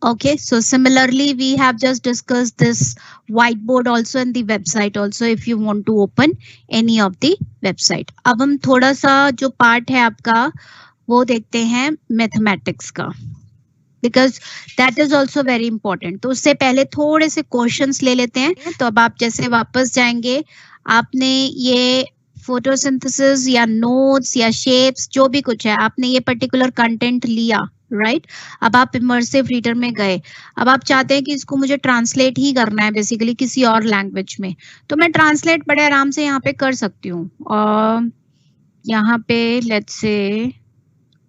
Okay, so similarly we have just discussed this whiteboard also and the website also, if you want to open any of the website. अब हम थोड़ा सा जो part है आपका वो देखते हैं मैथमेटिक्स का, because that is also very important. तो उससे पहले थोड़े से क्वेश्चंस ले लेते हैं। तो अब आप जैसे वापस जाएंगे, आपने ये फोटोसिंथेसिस या नोट्स या शेप्स जो भी कुछ है, आपने ये पर्टिकुलर कंटेंट लिया, राइट? अब आप इमर्सिव रीडर में गए, अब आप चाहते हैं कि इसको मुझे ट्रांसलेट ही करना है बेसिकली किसी और लैंग्वेज में, तो मैं ट्रांसलेट बड़े आराम से यहाँ पे कर सकती हूँ। और यहाँ पे लेट्स से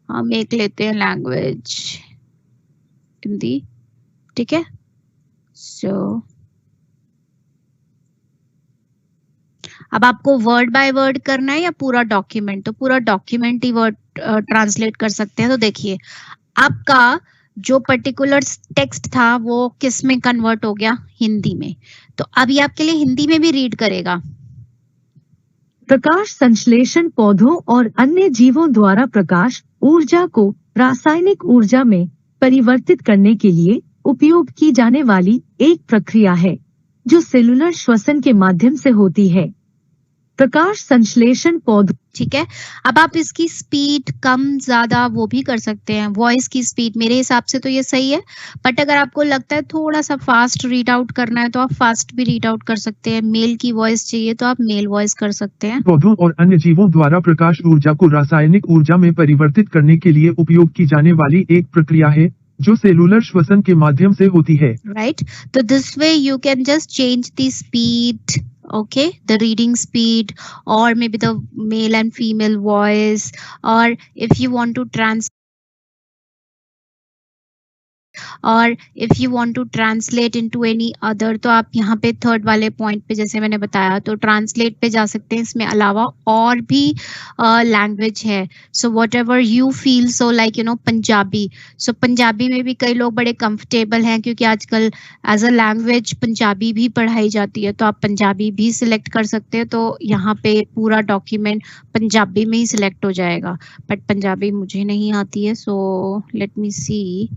हम एक लेते हैं लैंग्वेज हिंदी, ठीक है? सो अब आपको वर्ड बाय वर्ड करना है या पूरा डॉक्यूमेंट, तो पूरा डॉक्यूमेंट ही वर्ड ट्रांसलेट कर सकते हैं। तो देखिए आपका जो पर्टिकुलर टेक्स्ट था वो किस में कन्वर्ट हो गया, हिंदी में। तो अभी आपके लिए हिंदी में भी रीड करेगा। प्रकाश संश्लेषण पौधों और अन्य जीवों द्वारा प्रकाश ऊर्जा को रासायनिक ऊर्जा में परिवर्तित करने के लिए उपयोग की जाने वाली एक प्रक्रिया है जो सेलुलर श्वसन के माध्यम से होती है। प्रकाश संश्लेषण पौधों, ठीक है। अब आप इसकी स्पीड कम ज्यादा वो भी कर सकते हैं, वॉइस की स्पीड। मेरे हिसाब से तो ये सही है, बट अगर आपको लगता है थोड़ा सा फास्ट रीड आउट करना है तो आप फास्ट भी रीड आउट कर सकते हैं। मेल की वॉइस चाहिए तो आप मेल वॉइस कर सकते हैं। पौधों और अन्य जीवों द्वारा प्रकाश ऊर्जा को रासायनिक ऊर्जा में परिवर्तित करने के लिए उपयोग की जाने वाली एक प्रक्रिया है जो सेलुलर श्वसन के माध्यम से होती है। राइट, तो this way you can just change the speed, okay, the reading speed, or maybe the male and female voice, or if you want to translate into any other, तो आप यहाँ पे थर्ड वाले पॉइंट पे जैसे मैंने बताया तो ट्रांसलेट पे जा सकते हैं। इसमें अलावा और भी लैंग्वेज है, so whatever you feel, so like Punjabi, so Punjabi में भी कई लोग बड़े कंफर्टेबल हैं क्योंकि आजकल एज अ लैंग्वेज पंजाबी भी पढ़ाई जाती है, तो आप पंजाबी भी सिलेक्ट कर सकते हैं। तो यहाँ पे पूरा डॉक्यूमेंट पंजाबी में ही सिलेक्ट हो जाएगा, बट पंजाबी मुझे नहीं आती है, सो लेट मी सी।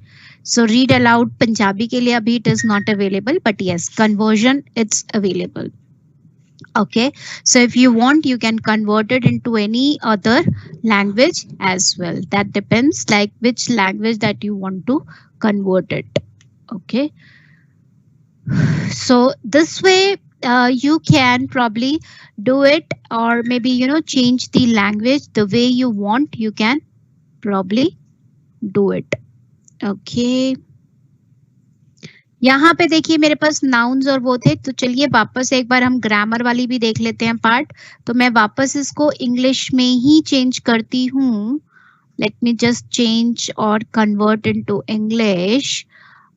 So read aloud Punjabi के लिए अभी it is not available, but yes, conversion it's available. Okay, so if you want, you can convert it into any other language as well. That depends, like which language that you want to convert it. Okay, so this way you can probably do it, or maybe change the language the way you want. You can probably do it. Okay, यहाँ पे देखिए मेरे पास nouns और वो थे, तो चलिए वापस एक बार हम ग्रामर वाली भी देख लेते हैं पार्ट। तो मैं वापस इसको इंग्लिश में ही चेंज करती हूँ। लेट मी जस्ट चेंज और convert into English.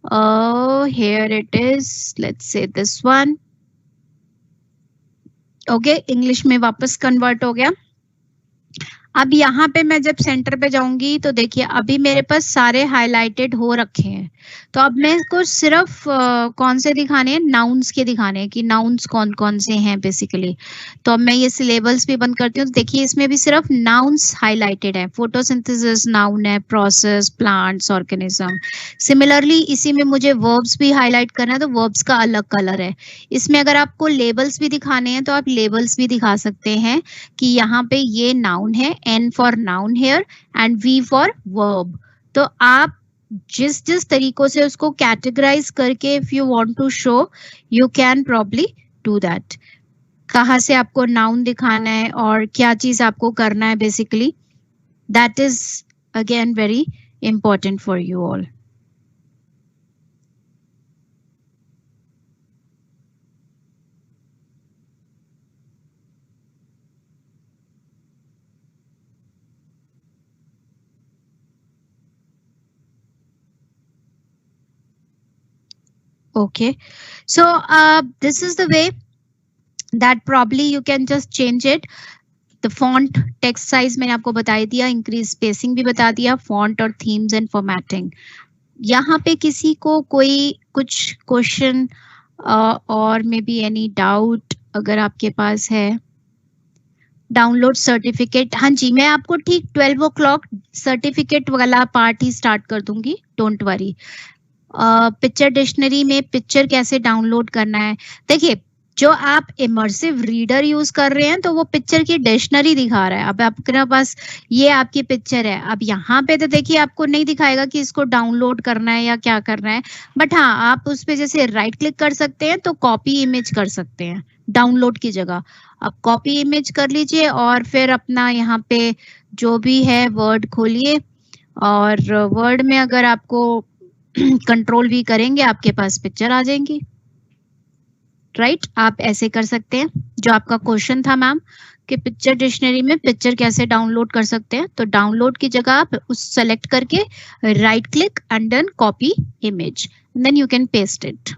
Here it is, let's say this one. Okay, English में वापस कन्वर्ट हो गया। अब यहाँ पे मैं जब सेंटर पे जाऊंगी तो देखिए अभी मेरे पास सारे हाईलाइटेड हो रखे हैं, तो अब मैं इसको सिर्फ कौन से दिखाने हैं, नाउन्स के दिखाने हैं कि नाउन्स कौन कौन से हैं बेसिकली। तो अब मैं ये सिलेबल्स भी बंद करती हूँ। तो देखिए इसमें भी सिर्फ नाउन्स हाईलाइटेड है। फोटोसिंथेसिस नाउन है, प्रोसेस, प्लांट्स, ऑर्गेनिज्म। सिमिलरली इसी में मुझे वर्ब्स भी हाईलाइट करना है, तो वर्ब्स का अलग कलर है। इसमें अगर आपको लेबल्स भी दिखाने हैं तो आप लेबल्स भी दिखा सकते हैं कि यहाँ पे ये नाउन है, N for noun here and V for verb। तो आप जिस जिस तरीकों से उसको कैटेगराइज करके if you want to show, you can probably do that। कहाँ से आपको नाउन दिखाना है और क्या चीज आपको करना है basically, that is again very important for you all। Okay, so this is the way that probably you can just change it। The font, text size मैंने आपको बता दिया, increase spacing भी बता दिया, font और themes and formatting। यहाँ पे किसी को कोई कुछ क्वेश्चन और मे बी एनी डाउट अगर आपके पास है। डाउनलोड सर्टिफिकेट, हाँ जी, मैं आपको ठीक 12 o'clock सर्टिफिकेट वाला पार्ट ही स्टार्ट कर दूंगी, डोंट वरी। पिक्चर डिक्शनरी में पिक्चर कैसे डाउनलोड करना है, देखिए जो आप इमर्सिव रीडर यूज कर रहे हैं तो वो पिक्चर की डिक्शनरी दिखा रहा है। अब आपके पास ये आपकी पिक्चर है, अब यहाँ पे तो देखिए आपको नहीं दिखाएगा कि इसको डाउनलोड करना है या क्या करना है, बट हाँ आप उस पे जैसे राइट क्लिक कर सकते हैं तो कॉपी इमेज कर सकते हैं डाउनलोड की जगह। अब कॉपी इमेज कर लीजिए और फिर अपना यहाँ पे जो भी है वर्ड खोलिए, और वर्ड में अगर आपको कंट्रोल भी करेंगे आपके पास पिक्चर आ जाएंगी। राइट, आप ऐसे कर सकते हैं। जो आपका क्वेश्चन था मैम कि पिक्चर डिक्शनरी में पिक्चर कैसे डाउनलोड कर सकते हैं, तो डाउनलोड की जगह आप उस सेलेक्ट करके right click and then copy image, then you can paste it.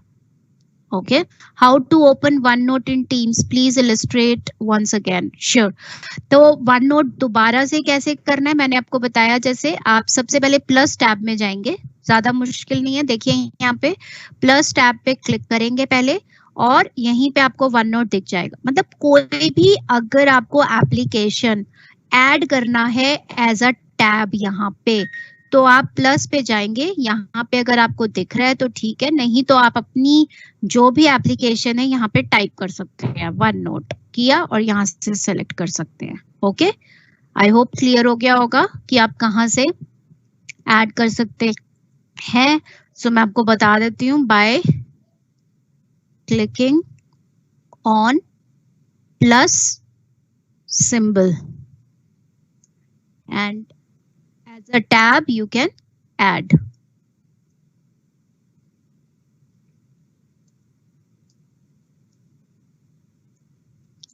Okay, how to open OneNote in Teams? Please illustrate once again. Sure. तो OneNote दोबारा से कैसे करना है मैंने आपको बताया. जैसे आप सबसे पहले प्लस टैब में जाएंगे, ज्यादा मुश्किल नहीं है. देखिए यहाँ पे प्लस टैब पे क्लिक करेंगे पहले और यहीं पे आपको OneNote दिख जाएगा. मतलब कोई भी अगर आपको एप्लीकेशन ऐड करना है एज अ टैब यहाँ पे, तो आप प्लस पे जाएंगे. यहाँ पे अगर आपको दिख रहा है तो ठीक है, नहीं तो आप अपनी जो भी एप्लीकेशन है यहाँ पे टाइप कर सकते हैं. OneNote किया और यहाँ से सेलेक्ट कर सकते हैं. ओके, आई होप क्लियर हो गया होगा कि आप कहाँ से ऐड कर सकते हैं. सो मैं आपको बता देती हूँ. By clicking on plus symbol and as a tab you can add.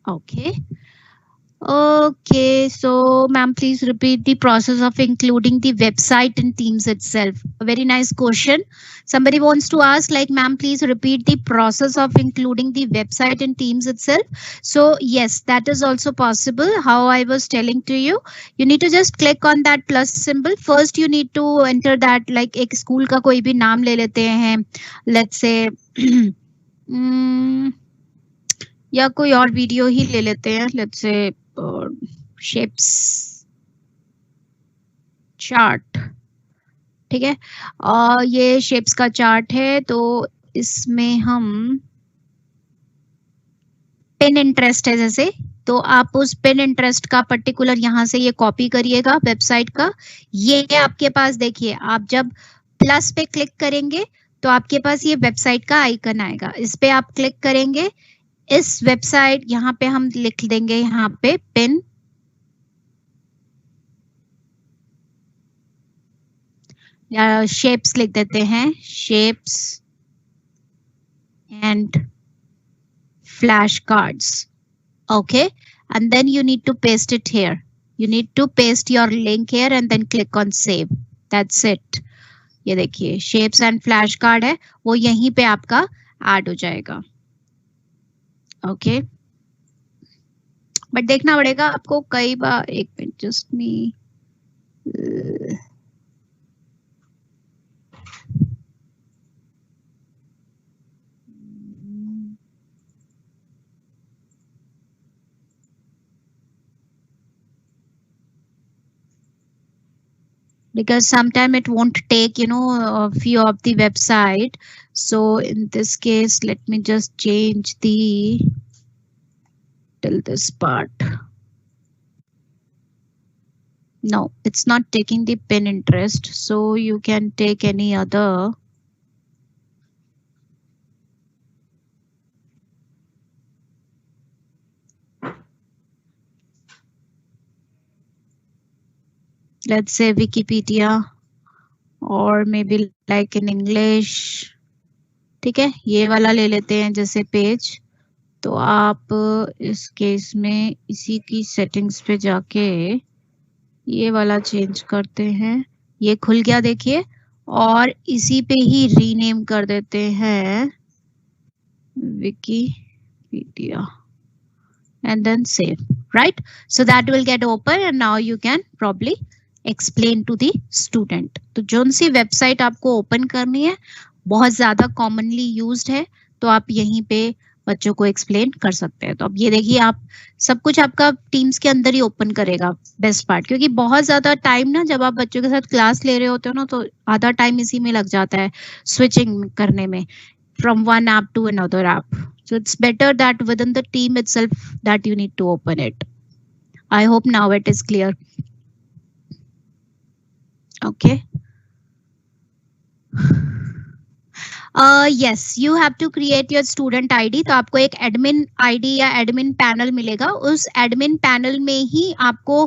Okay. Okay, so ma'am, please repeat the process of including the website in Teams itself. A very nice question. Somebody wants to ask, like, ma'am, please repeat the process of including the website in Teams itself. So yes, that is also possible. How I was telling to you, you need to just click on that plus symbol. First, you need to enter that, like, एक school का कोई भी नाम ले लेते हैं. Let's say या कोई और वीडियो ही ले लेते हैं. Let's say shapes chart. ठीक है, और ये शेप्स का चार्ट है. तो इसमें हम पिन इंटरेस्ट है जैसे, तो आप उस पिन इंटरेस्ट का पर्टिकुलर यहाँ से ये कॉपी करिएगा वेबसाइट का. ये आपके पास देखिए, आप जब प्लस पे क्लिक करेंगे तो आपके पास ये वेबसाइट का आइकन आएगा. इस पे आप क्लिक करेंगे, इस वेबसाइट यहाँ पे हम लिख देंगे यहाँ पे पिन या शेप्स लिख देते हैं, shapes and flash cards. Okay, and then you need to paste it here. You need to paste your link here and then click on save. That's it. ये देखिए शेप्स एंड फ्लैश कार्ड है, वो यहीं पे आपका add हो जाएगा. Okay, but देखना पड़ेगा आपको कई बार. एक minute, just me because sometime it won't take, you know, a few of the website. So in this case, let me just change the till this part. No, it's not taking the pin interest, so you can take any other. Let's say Wikipedia or maybe like in English. ठीक है, ये वाला ले लेते हैं जैसे page. तो आप इस केस में इसी की सेटिंग्स पे जाके ये वाला चेंज करते हैं. ये खुल गया देखिए, और इसी पे ही रीनेम कर देते हैं Wikipedia and then save. Right? So that will get open and now you can probably explain to the student. तो जोन सी वेबसाइट आपको ओपन करनी है, बहुत ज्यादा कॉमनली यूज्ड है, तो आप यहीं पे बच्चों को एक्सप्लेन कर सकते हैं. तो अब ये देखिए, आप सब कुछ आपका टीम्स के अंदर ही ओपन करेगा. बेस्ट पार्ट, क्योंकि बहुत ज्यादा टाइम ना, जब आप बच्चों के साथ क्लास ले रहे होते हो ना, तो आधा टाइम इसी में लग जाता है स्विचिंग करने में from one app to another app. So it's better that within the team itself that you need to open it. I hope now it is clear. Okay. Yes, you have to create your student ID. तो आपको एक admin ID या admin panel मिलेगा. उस admin panel में ही आपको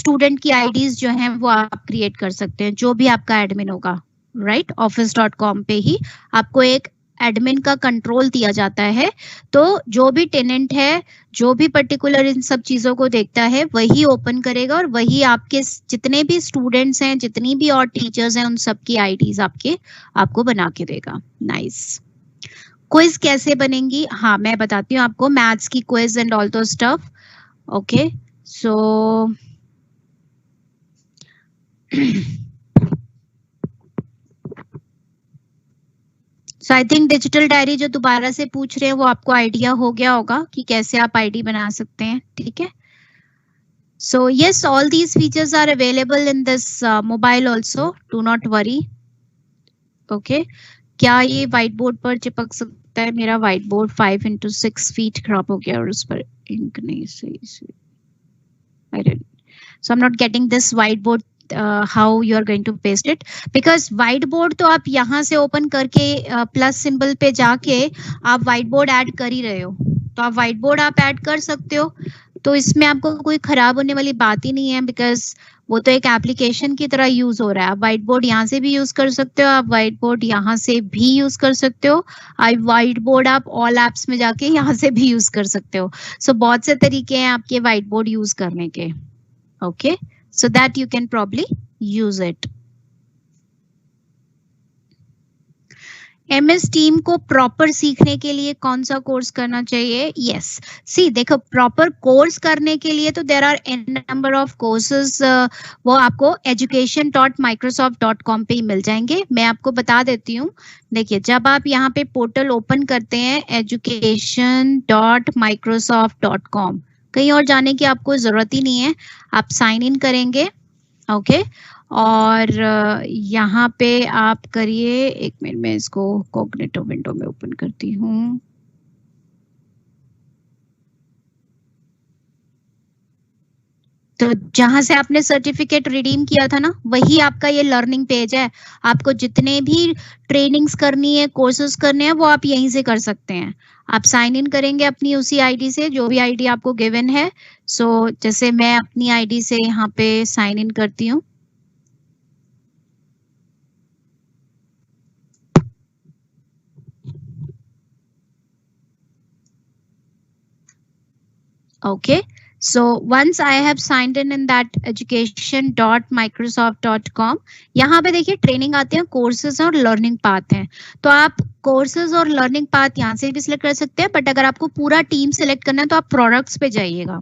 student की IDs जो हैं वो आप create कर सकते हैं, जो भी आपका admin होगा. Right? Office.com पे ही आपको एक एडमिन का कंट्रोल दिया जाता है. तो जो भी टेनेंट है, जो भी पर्टिकुलर इन सब चीजों को देखता है, वही ओपन करेगा और वही आपके जितने भी स्टूडेंट्स हैं, जितनी भी और टीचर्स हैं, उन सब की आईडीज आपको बना के देगा. नाइस. क्विज कैसे बनेंगी, हाँ मैं बताती हूँ आपको, मैथ्स की क्विज एंड ऑल दो stuff. Okay so so I think digital diary जो दोबारा से पूछ रहे हैं वो आपको आइडिया हो गया होगा कि कैसे आप आईडी बना सकते हैं. ठीक है. So yes, all these features are available in this mobile also. Do not worry. Okay. क्या ये व्हाइट बोर्ड पर चिपक सकता है? मेरा व्हाइट बोर्ड 5x6 फीट खराब हो गया और उस पर इंक नहीं सही से. I didn't. So I'm not getting this whiteboard. How you are going to paste it? Because whiteboard तो आप यहाँ से ओपन करके प्लस सिंबल पे जाके आप whiteboard ऐड कर ही रहे हो, तो आप whiteboard आप ऐड कर सकते हो. तो इसमें आपको कोई खराब होने वाली बात ही नहीं है, बिकॉज वो तो एक एप्लीकेशन की तरह यूज हो रहा है. आप व्हाइट बोर्ड यहाँ से भी यूज कर सकते हो, आप व्हाइट बोर्ड यहाँ से भी यूज कर सकते हो, व्हाइट बोर्ड आप ऑल एप्स में जाके यहाँ से भी यूज कर सकते हो. सो बहुत से तरीके हैं आपके व्हाइट बोर्ड यूज करने के. Okay so that you can probably use it. MS team को प्रॉपर सीखने के लिए कौन सा कोर्स करना चाहिए? यस सी देखो, प्रॉपर कोर्स करने के लिए तो there are an number of courses, वो आपको education.microsoft.com पे ही मिल जाएंगे. मैं आपको बता देती हूँ. देखिए जब आप यहाँ पे पोर्टल ओपन करते हैं education.microsoft.com, कहीं और जाने की आपको जरूरत ही नहीं है. आप साइन इन करेंगे. ओके और यहाँ पे आप करिए, एक मिनट में इसको कॉग्निटिव विंडो में ओपन करती हूँ. तो जहां से आपने सर्टिफिकेट रिडीम किया था ना, वही आपका ये लर्निंग पेज है. आपको जितने भी ट्रेनिंग्स करनी है, कोर्सेज करने हैं, वो आप यहीं से कर सकते हैं. आप साइन इन करेंगे अपनी उसी आईडी से, जो भी आईडी आपको गिवन है. सो जैसे मैं अपनी आईडी से यहाँ पे साइन इन करती हूँ. Okay, so once I have signed in that education.microsoft.com, यहाँ पे देखिए ट्रेनिंग आते हैं, कोर्सेज और लर्निंग पाथ हैं. तो आप कोर्सेज और लर्निंग पाथ यहाँ से भी सिलेक्ट कर सकते हैं, बट अगर आपको पूरा टीम सिलेक्ट करना है तो आप प्रोडक्ट्स पे जाइएगा.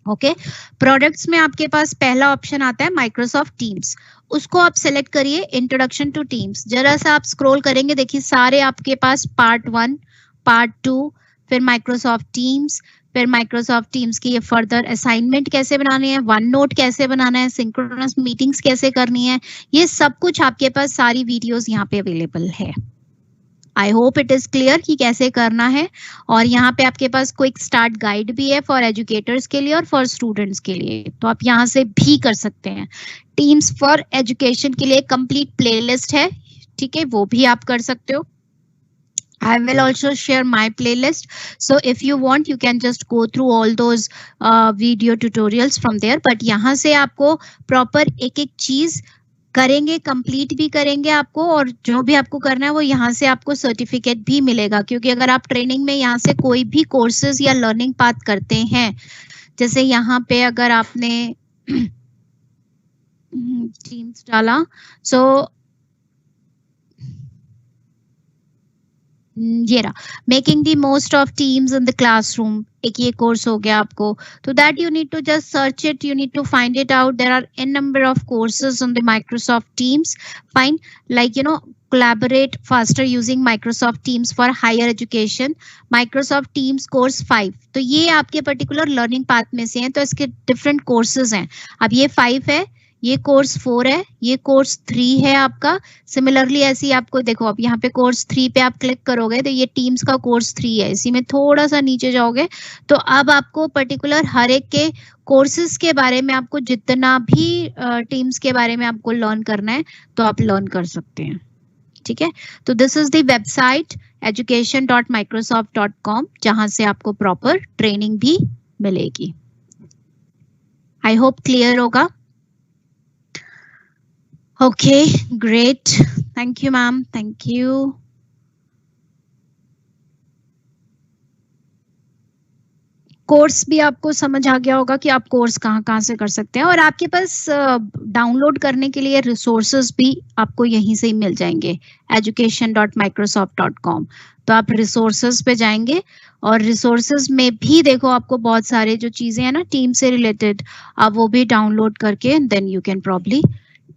ओके प्रोडक्ट्स में आपके पास पहला ऑप्शन आता है माइक्रोसॉफ्ट टीम्स. उसको आप सेलेक्ट करिए, इंट्रोडक्शन टू टीम्स. जरा सा आप स्क्रॉल करेंगे, देखिए सारे आपके पास पार्ट 1, पार्ट 2, फिर माइक्रोसॉफ्ट टीम्स, फिर माइक्रोसॉफ्ट टीम्स की ये फर्दर असाइनमेंट कैसे बनाने हैं, वन नोट कैसे बनाना है, सिंक्रोनस मीटिंग्स कैसे करनी है, ये सब कुछ आपके पास सारी वीडियोस यहाँ पे अवेलेबल है. I hope it is clear कि कैसे करना है. और यहाँ पे आपके पास क्विक स्टार्ट गाइड भी है फॉर एजुकेटर्स के लिए और फॉर स्टूडेंट्स के लिए, तो आप यहाँ से भी कर सकते हैं. टीम्स फॉर एजुकेशन के लिए कंप्लीट प्लेलिस्ट है, ठीक है, वो भी आप कर सकते हो. I will also share my playlist. So if you want, you can just go through all those video tutorials from there. But यहाँ से आपको proper एक एक चीज करेंगे, कंप्लीट भी करेंगे आपको, और जो भी आपको करना है वो यहाँ से आपको सर्टिफिकेट भी मिलेगा. क्योंकि अगर आप ट्रेनिंग में यहाँ से कोई भी कोर्सेज या लर्निंग पाथ करते हैं, जैसे यहाँ पे अगर आपने टीम्स डाला, सो ये रहा making the most of Teams in the classroom, एक ये कोर्स हो गया आपको. तो that you need to just search it, you need to find it out. There are an number of courses on the Microsoft Teams. Fine, like you know, collaborate faster using Microsoft Teams for higher education, Microsoft Teams course 5. तो ये आपके particular learning path में से हैं, तो इसके different courses हैं. अब ये 5 है, ये कोर्स 4 है, ये कोर्स 3 है आपका. सिमिलरली ऐसे ही आपको देखो, अब यहाँ पे कोर्स 3 पे आप क्लिक करोगे तो ये टीम्स का कोर्स 3 है. इसी में थोड़ा सा नीचे जाओगे तो अब आपको पर्टिकुलर हर एक के कोर्सेज के बारे में, आपको जितना भी टीम्स के बारे में आपको लर्न करना है तो आप लर्न कर सकते हैं. ठीक है, तो this is the website education.microsoft.com, जहां से आपको प्रॉपर ट्रेनिंग भी मिलेगी. आई होप क्लियर होगा. Okay great, thank you ma'am, thank you. Course भी आपको समझ आ गया होगा कि आप कोर्स कहाँ कहाँ से कर सकते हैं, और आपके पास डाउनलोड करने के लिए रिसोर्सेज भी आपको यहीं से ही मिल जाएंगे, education.microsoft.com। तो आप रिसोर्सेज पे जाएंगे और रिसोर्सेज में भी देखो आपको बहुत सारे जो चीजें हैं ना टीम से रिलेटेड, आप वो भी डाउनलोड करके then you can probably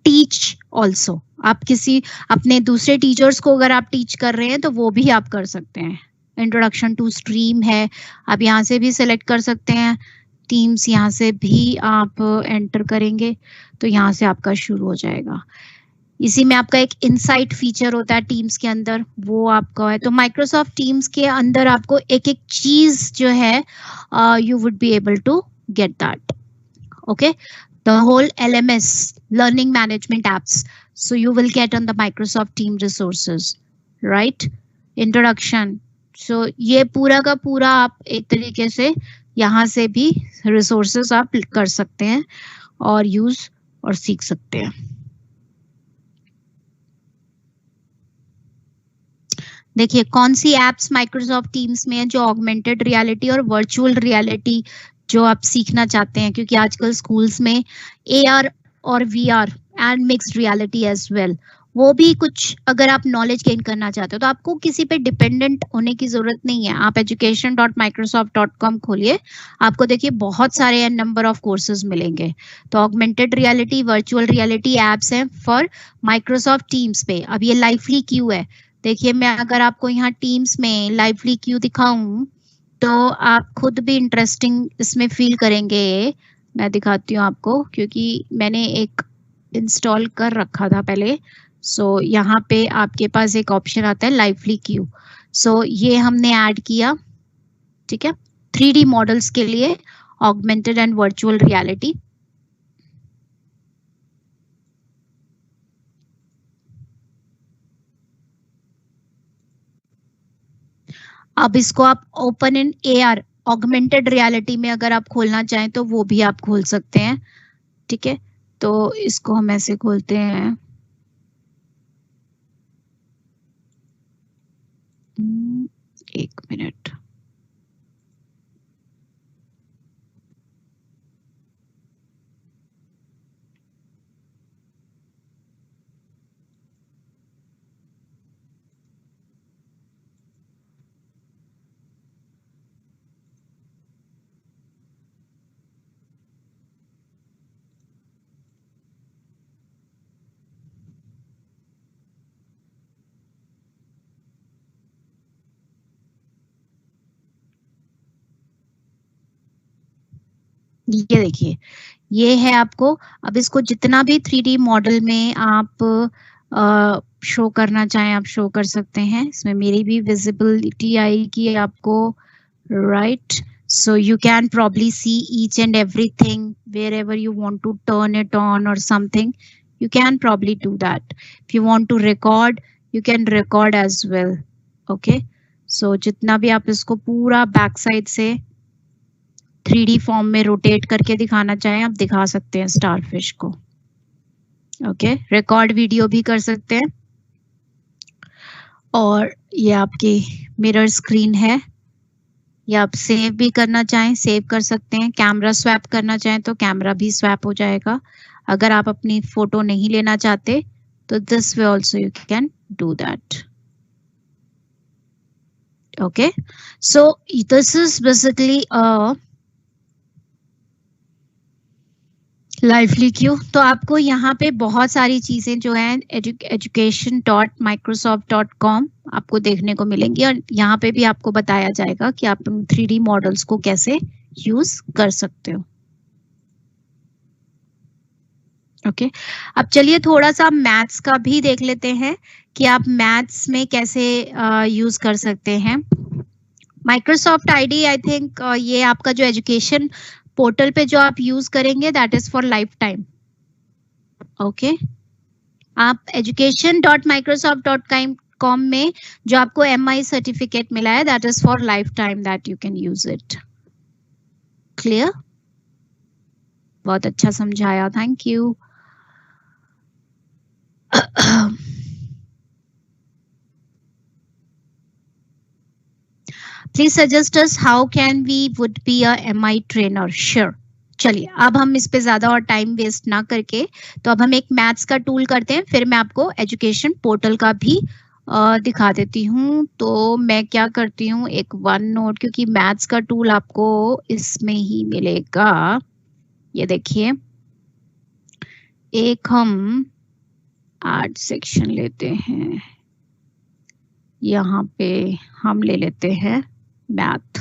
teach also. आप किसी अपने दूसरे टीचर्स को अगर आप टीच कर रहे हैं तो वो भी आप कर सकते हैं। इंट्रोडक्शन टू स्ट्रीम है, आप यहाँ से भी सिलेक्ट कर सकते हैं। टीम्स यहाँ से भी आप एंटर करेंगे तो यहाँ से आपका शुरू हो जाएगा। इसी में आपका एक इनसाइट फीचर होता है टीम्स के अंदर, वो आपका है। तो माइक्रोसॉफ्ट टीम्स के अंदर आपको एक एक चीज जो है you would be able to get that. Okay, the whole LMS, learning management apps, so you will get on the Microsoft team resources, right? Introduction, so ये पूरा का पूरा आप एक तरीके से यहाँ से भी resources आप कर सकते हैं और यूज और सीख सकते हैं। देखिए कौन सी एप्स माइक्रोसॉफ्ट टीम्स में है जो ऑगमेंटेड रियलिटी और वर्चुअल रियलिटी जो आप सीखना चाहते हैं, क्योंकि आजकल स्कूल्स में AR और VR and mixed reality as well, वो भी कुछ अगर आप नॉलेज गेन करना चाहते हो तो आपको किसी पे डिपेंडेंट होने की जरूरत नहीं है। आप education.microsoft.com खोलिए, आपको देखिए बहुत सारे नंबर ऑफ कोर्सेज मिलेंगे। तो augmented reality, virtual reality apps हैं फॉर माइक्रोसॉफ्ट टीम्स पे। अब ये लाइवली क्यू है, देखिए मैं अगर आपको यहाँ टीम्स में लाइवली क्यू दिखाऊं तो आप खुद भी इंटरेस्टिंग इसमें फील करेंगे। मैं दिखाती हूँ आपको, क्योंकि मैंने एक इंस्टॉल कर रखा था पहले। सो यहाँ पे आपके पास एक ऑप्शन आता है लाइवली क्यू, सो ये हमने ऐड किया, ठीक है, 3D मॉडल्स के लिए ऑगमेंटेड एंड वर्चुअल रियलिटी। अब इसको आप open in AR augmented reality में अगर आप खोलना चाहें तो वो भी आप खोल सकते हैं, ठीक है। तो इसको हम ऐसे खोलते हैं, एक मिनट। ये देखिए ये है आपको। अब इसको जितना भी 3D मॉडल में आप शो करना चाहें आप शो कर सकते हैं। इसमें मेरी भी विजिबिलिटी आएगी आपको, right. So you can probably see each and everything wherever you want to turn it on or something. You can probably do that. If you want to record, you can record as well. Okay. So जितना भी आप इसको पूरा back side से 3D form में rotate करके दिखाना चाहें आप दिखा सकते हैं स्टारफिश को। ओके, रिकॉर्ड वीडियो भी कर सकते हैं। और ये आपकी मिरर स्क्रीन है, या आप सेव भी करना चाहें सेव कर सकते हैं। कैमरा स्वैप करना चाहें तो कैमरा भी स्वैप हो जाएगा। अगर आप अपनी फोटो नहीं लेना चाहते तो this way also you can do that. Okay, so this is basically lively Q. तो आपको यहाँ पे बहुत सारी चीजें जो है education.microsoft.com आपको देखने को मिलेंगी, और यहाँ पे भी आपको बताया जाएगा कि आप 3D मॉडल्स को कैसे यूज कर सकते हो। ओके, अब चलिए थोड़ा सा मैथ्स का भी देख लेते हैं कि आप मैथ्स में कैसे यूज कर सकते हैं। माइक्रोसॉफ्ट आईडी, आई थिंक ये आपका जो एजुकेशन पोर्टल पे जो आप यूज करेंगे that is for life time. Okay, आप education.microsoft.com में जो आपको MI सर्टिफिकेट मिला है that is for life time, that you can use it. Clear? बहुत अच्छा समझाया, thank you. Please suggest us how can we would be a MI trainer. Sure. चलिए अब हम इस पे ज्यादा और टाइम वेस्ट ना करके तो अब हम एक मैथ्स का टूल करते हैं, फिर मैं आपको एजुकेशन पोर्टल का भी दिखा देती हूँ. तो मैं क्या करती हूँ, एक वन नोट, क्योंकि मैथ्स का टूल आपको इसमें ही मिलेगा. ये देखिए, एक हम आर्ट सेक्शन लेते हैं, यहाँ पे हम ले लेते हैं मैथ.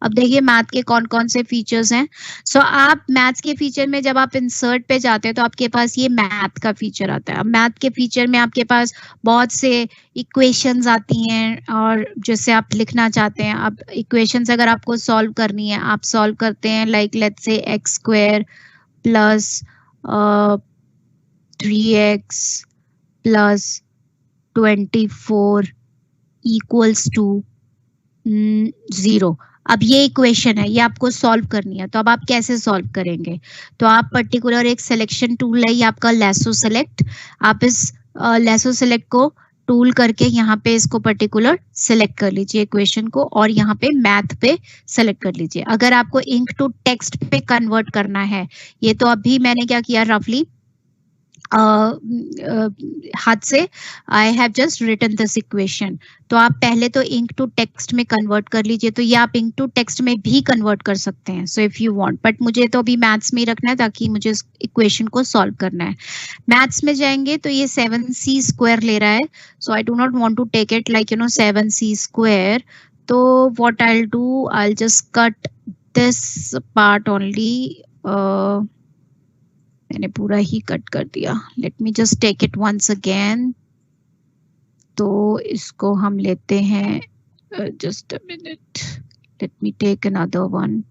अब देखिए मैथ के कौन कौन से फीचर्स हैं. सो आप मैथ्स के फीचर में जब आप इंसर्ट पे जाते हैं तो आपके पास ये मैथ का फीचर आता है. अब मैथ के फीचर में आपके पास बहुत से इक्वेशंस आती हैं और जैसे आप लिखना चाहते हैं, अब इक्वेशंस अगर आपको सॉल्व करनी है आप सॉल्व करते हैं, like let's say x square plus 3x plus 24 equals to 0. अब ये इक्वेशन है, ये आपको सॉल्व करनी है. तो अब आप कैसे सॉल्व करेंगे, तो आप पर्टिकुलर एक सिलेक्शन टूल है, ये आपका लेसो सेलेक्ट. आप इस लेसो सेलेक्ट को टूल करके यहाँ पे इसको पर्टिकुलर सिलेक्ट कर लीजिए इक्वेशन को, और यहाँ पे मैथ पे सेलेक्ट कर लीजिए. अगर आपको इंक टू टेक्स्ट पे कन्वर्ट करना है, ये तो अभी मैंने क्या किया रफली हाथ से, I have just written this equation. तो आप पहले तो इंक टू टेक्स्ट में कन्वर्ट कर लीजिए. तो ये आप इंक टू टेक्स्ट में भी कन्वर्ट कर सकते हैं, so if you want, but मुझे तो अभी मैथ्स में ही रखना है ताकि मुझे इस इक्वेशन को सॉल्व करना है. मैथ्स में जाएंगे तो ये 7c स्क्वायर ले रहा है, so I do not want to take it like 7c square. तो what I will do, I will just cut this part only. मैंने पूरा ही कट कर दिया. Let me just take it once again. तो इसको हम लेते हैं, just a minute, let me take another one.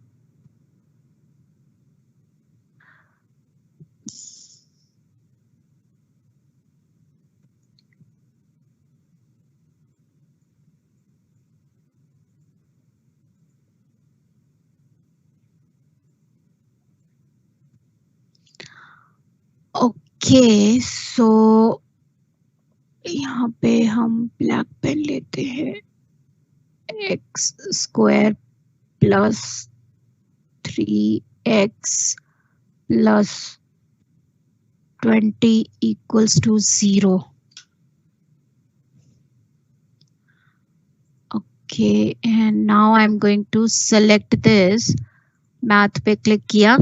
Okay, so यहाँ पे हम ब्लैक पेन लेते हैं. x square plus 3x plus 20 equals to 0. Okay, and now I am going to select this. Math पे क्लिक किया.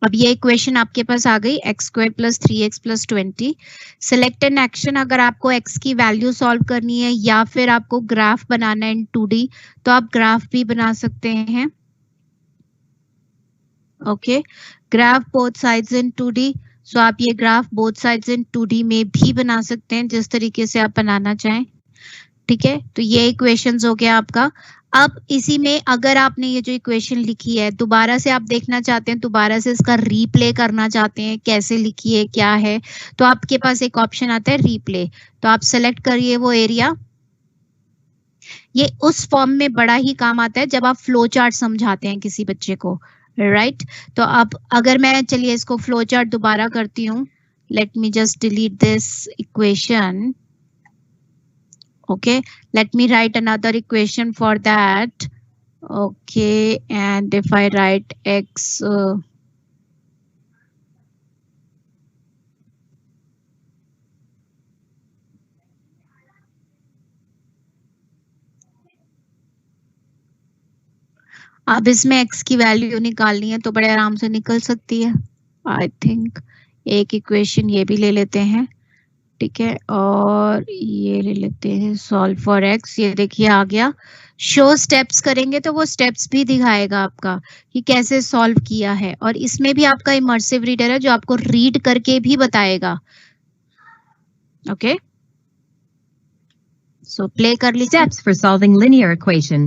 अब ये इक्वेशन आपके पास आ गई, x square plus 3x plus 20. Select an action, अगर आपको x की वैल्यू सॉल्व करनी है या फिर आपको ग्राफ बनाना है इन 2D तो आप ग्राफ भी बना सकते हैं. Okay, graph both sides in 2D. सो आप ये graph both sides in 2D में भी बना सकते हैं जिस तरीके से आप बनाना चाहें. ठीक है, तो ये इक्वेशंस हो गया आपका. अब इसी में अगर आपने ये जो इक्वेशन लिखी है दोबारा से आप देखना चाहते हैं, दोबारा से इसका रीप्ले करना चाहते हैं, कैसे लिखी है क्या है, तो आपके पास एक ऑप्शन आता है रीप्ले. तो आप सेलेक्ट करिए वो एरिया. ये उस फॉर्म में बड़ा ही काम आता है जब आप फ्लो चार्ट समझाते हैं किसी बच्चे को, राइट. तो अब अगर मैं, चलिए इसको फ्लो चार्ट दोबारा करती हूँ. Let me just delete this equation. Okay, let me write another equation for that. Okay, and if I write x अब इसमें x की वैल्यू निकालनी है तो बड़े आराम से निकल सकती है. आई थिंक एक इक्वेशन ये भी ले लेते हैं. ठीक है, और ये ले लेते हैं सॉल्व फॉर x. ये देखिए आ गया. शो स्टेप्स करेंगे तो वो स्टेप्स भी दिखाएगा आपका कि कैसे सॉल्व किया है, और इसमें भी आपका इमर्सिव रीडर है जो आपको रीड करके भी बताएगा. ओके, सो प्ले कर लीजिए. Steps for solving linear equation.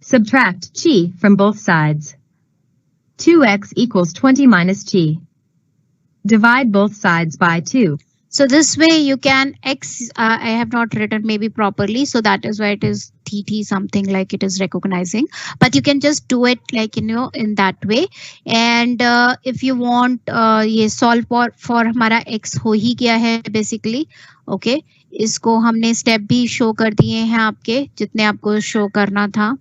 Subtract chi from both sides. 2x equals 20 minus chi. Divide both sides by 2. So this way you can x, I have not written maybe properly, so that is why it is tt something like it is recognizing, but you can just do it like in that way. And if you want ये solve for हमारा x हो ही गया है basically. Okay, इसको हमने step भी show कर दिए हैं आपके, जितने आपको शो करना था।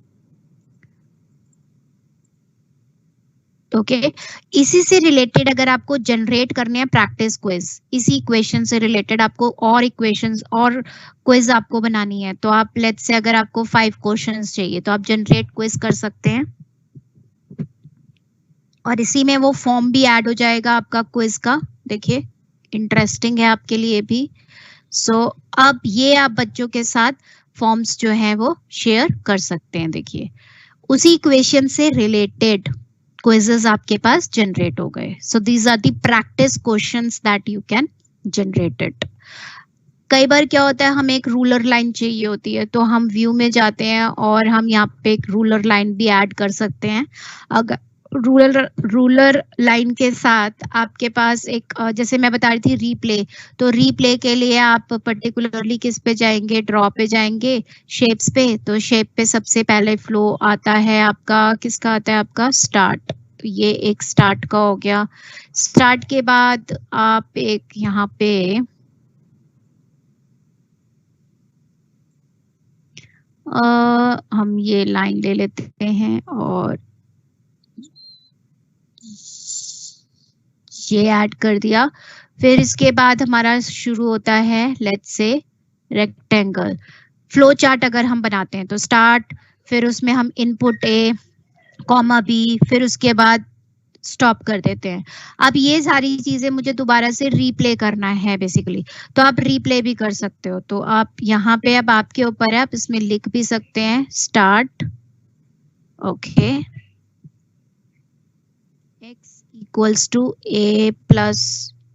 ओके इसी से रिलेटेड अगर आपको जनरेट करने हैं प्रैक्टिस क्विज, इसी इक्वेशन से रिलेटेड आपको और इक्वेशंस और क्विज आपको बनानी है, तो आप लेट्स से अगर आपको 5 क्वेश्चंस चाहिए तो आप जनरेट क्विज कर सकते हैं, और इसी में वो फॉर्म भी ऐड हो जाएगा आपका क्विज का। देखिए इंटरेस्टिंग है आपके लिए भी। सो अब ये आप बच्चों के साथ फॉर्म्स जो है वो शेयर कर सकते हैं। देखिए उसी इक्वेशन से रिलेटेड क्विजेस आपके पास जनरेट हो गए। So these are the practice questions that you can generate it. कई बार क्या होता है हमें एक रूलर लाइन चाहिए होती है, तो हम व्यू में जाते हैं और हम यहाँ पे एक रूलर लाइन भी ऐड कर सकते हैं। अगर रूलर लाइन के साथ आपके पास एक जैसे मैं बता रही थी रीप्ले, तो रीप्ले के लिए आप पर्टिकुलरली किस पे जाएंगे, ड्रॉ पे जाएंगे, शेप्स पे। तो शेप पे सबसे पहले फ्लो आता है आपका, किसका आता है आपका स्टार्ट, तो ये एक स्टार्ट का हो गया। स्टार्ट के बाद आप एक यहाँ पे हम ये लाइन ले लेते हैं और ये ऐड कर दिया। फिर इसके बाद हमारा शुरू होता है let's say rectangle. Flow chart अगर हम बनाते हैं तो स्टार्ट, फिर उसमें हम इनपुट ए कॉमा बी, फिर उसके बाद स्टॉप कर देते हैं। अब ये सारी चीजें मुझे दोबारा से रीप्ले करना है बेसिकली, तो आप रीप्ले भी कर सकते हो। तो आप यहाँ पे अब आपके ऊपर है, आप इसमें लिख भी सकते हैं start okay x equals to a plus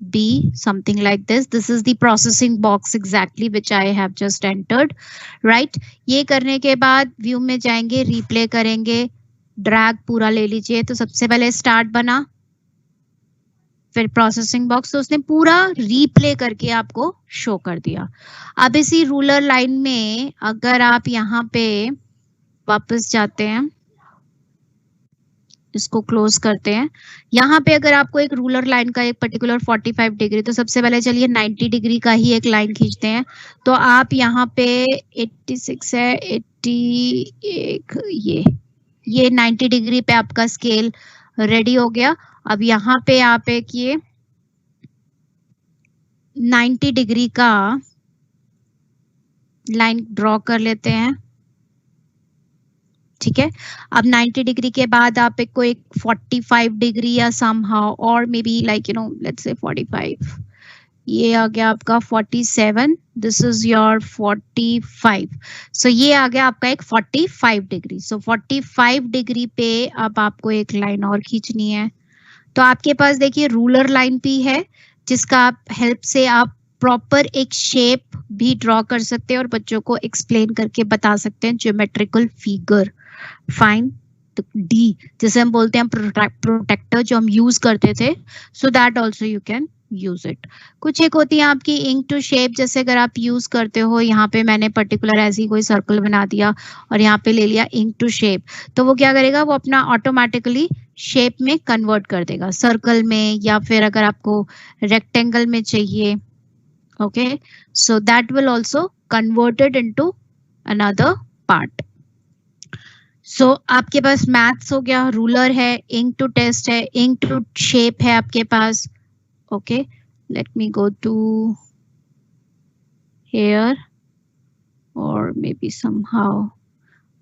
b, something like this. This is the processing box exactly which I have just entered, right? ये करने के बाद व्यू में जाएंगे, रिप्ले करेंगे, ड्रैग पूरा ले लीजिए। तो सबसे पहले स्टार्ट बना, फिर प्रोसेसिंग बॉक्स, तो उसने पूरा रिप्ले करके आपको शो कर दिया। अब इसी रूलर लाइन में अगर आप यहाँ पे वापस जाते हैं, इसको क्लोज करते हैं, यहाँ पे अगर आपको एक रूलर लाइन का एक पर्टिकुलर 45 डिग्री, तो सबसे पहले चलिए 90 डिग्री का ही एक लाइन खींचते हैं। तो आप यहाँ पे 86 है, 80 ये 90 डिग्री पे आपका स्केल रेडी हो गया। अब यहाँ पे आप एक ये 90 डिग्री का लाइन ड्रॉ कर लेते हैं, ठीक है। अब 90 डिग्री के बाद आप एक को एक 45 डिग्री या समहाउ और may be like you no let's say 45, ये आ गया आपका 47, दिस इज योर 45, सो ये आ गया आपका एक 45 डिग्री। सो 45 डिग्री पे अब आपको एक लाइन और खींचनी है। तो आपके पास देखिए रूलर लाइन भी है, जिसका आप हेल्प से आप प्रॉपर एक शेप भी ड्रॉ कर सकते हैं और बच्चों को एक्सप्लेन करके बता सकते हैं ज्योमेट्रिकल फिगर। फाइन, तो डी जैसे हम बोलते हैं प्रोटेक्टर जो हम यूज करते थे, so that also you can use it. कुछ एक होती है आपकी इंक टू शेप, जैसे अगर आप यूज करते हो, यहाँ पे मैंने पर्टिकुलर ऐसी कोई सर्कल बना दिया और यहाँ पे ले लिया इंक टू शेप, तो वो क्या करेगा, वो अपना ऑटोमेटिकली शेप में कन्वर्ट कर देगा, सर्कल में, या फिर अगर आपको रेक्टेंगल में चाहिए, okay, so that will also converted into another part. So आपके पास मैथ्स हो गया, रूलर है, इंक टू टेस्ट है, इंक टू शेप है आपके पास, okay. Let me go to here और maybe somehow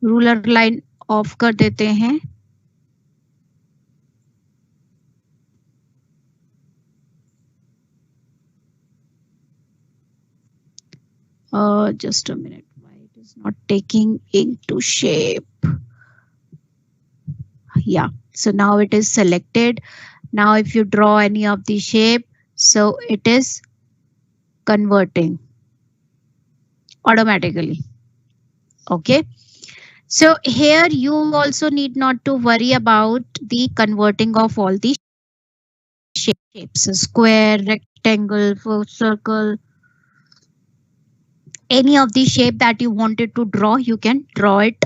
ruler line off कर देते हैं। Just a minute, why it is not taking ink to shape? Yeah, so now it is selected. Now if you draw any of the shape, so it is converting automatically, okay. So here you also need not to worry about the converting of all the shapes, square, rectangle, circle, any of the shape that you wanted to draw, you can draw it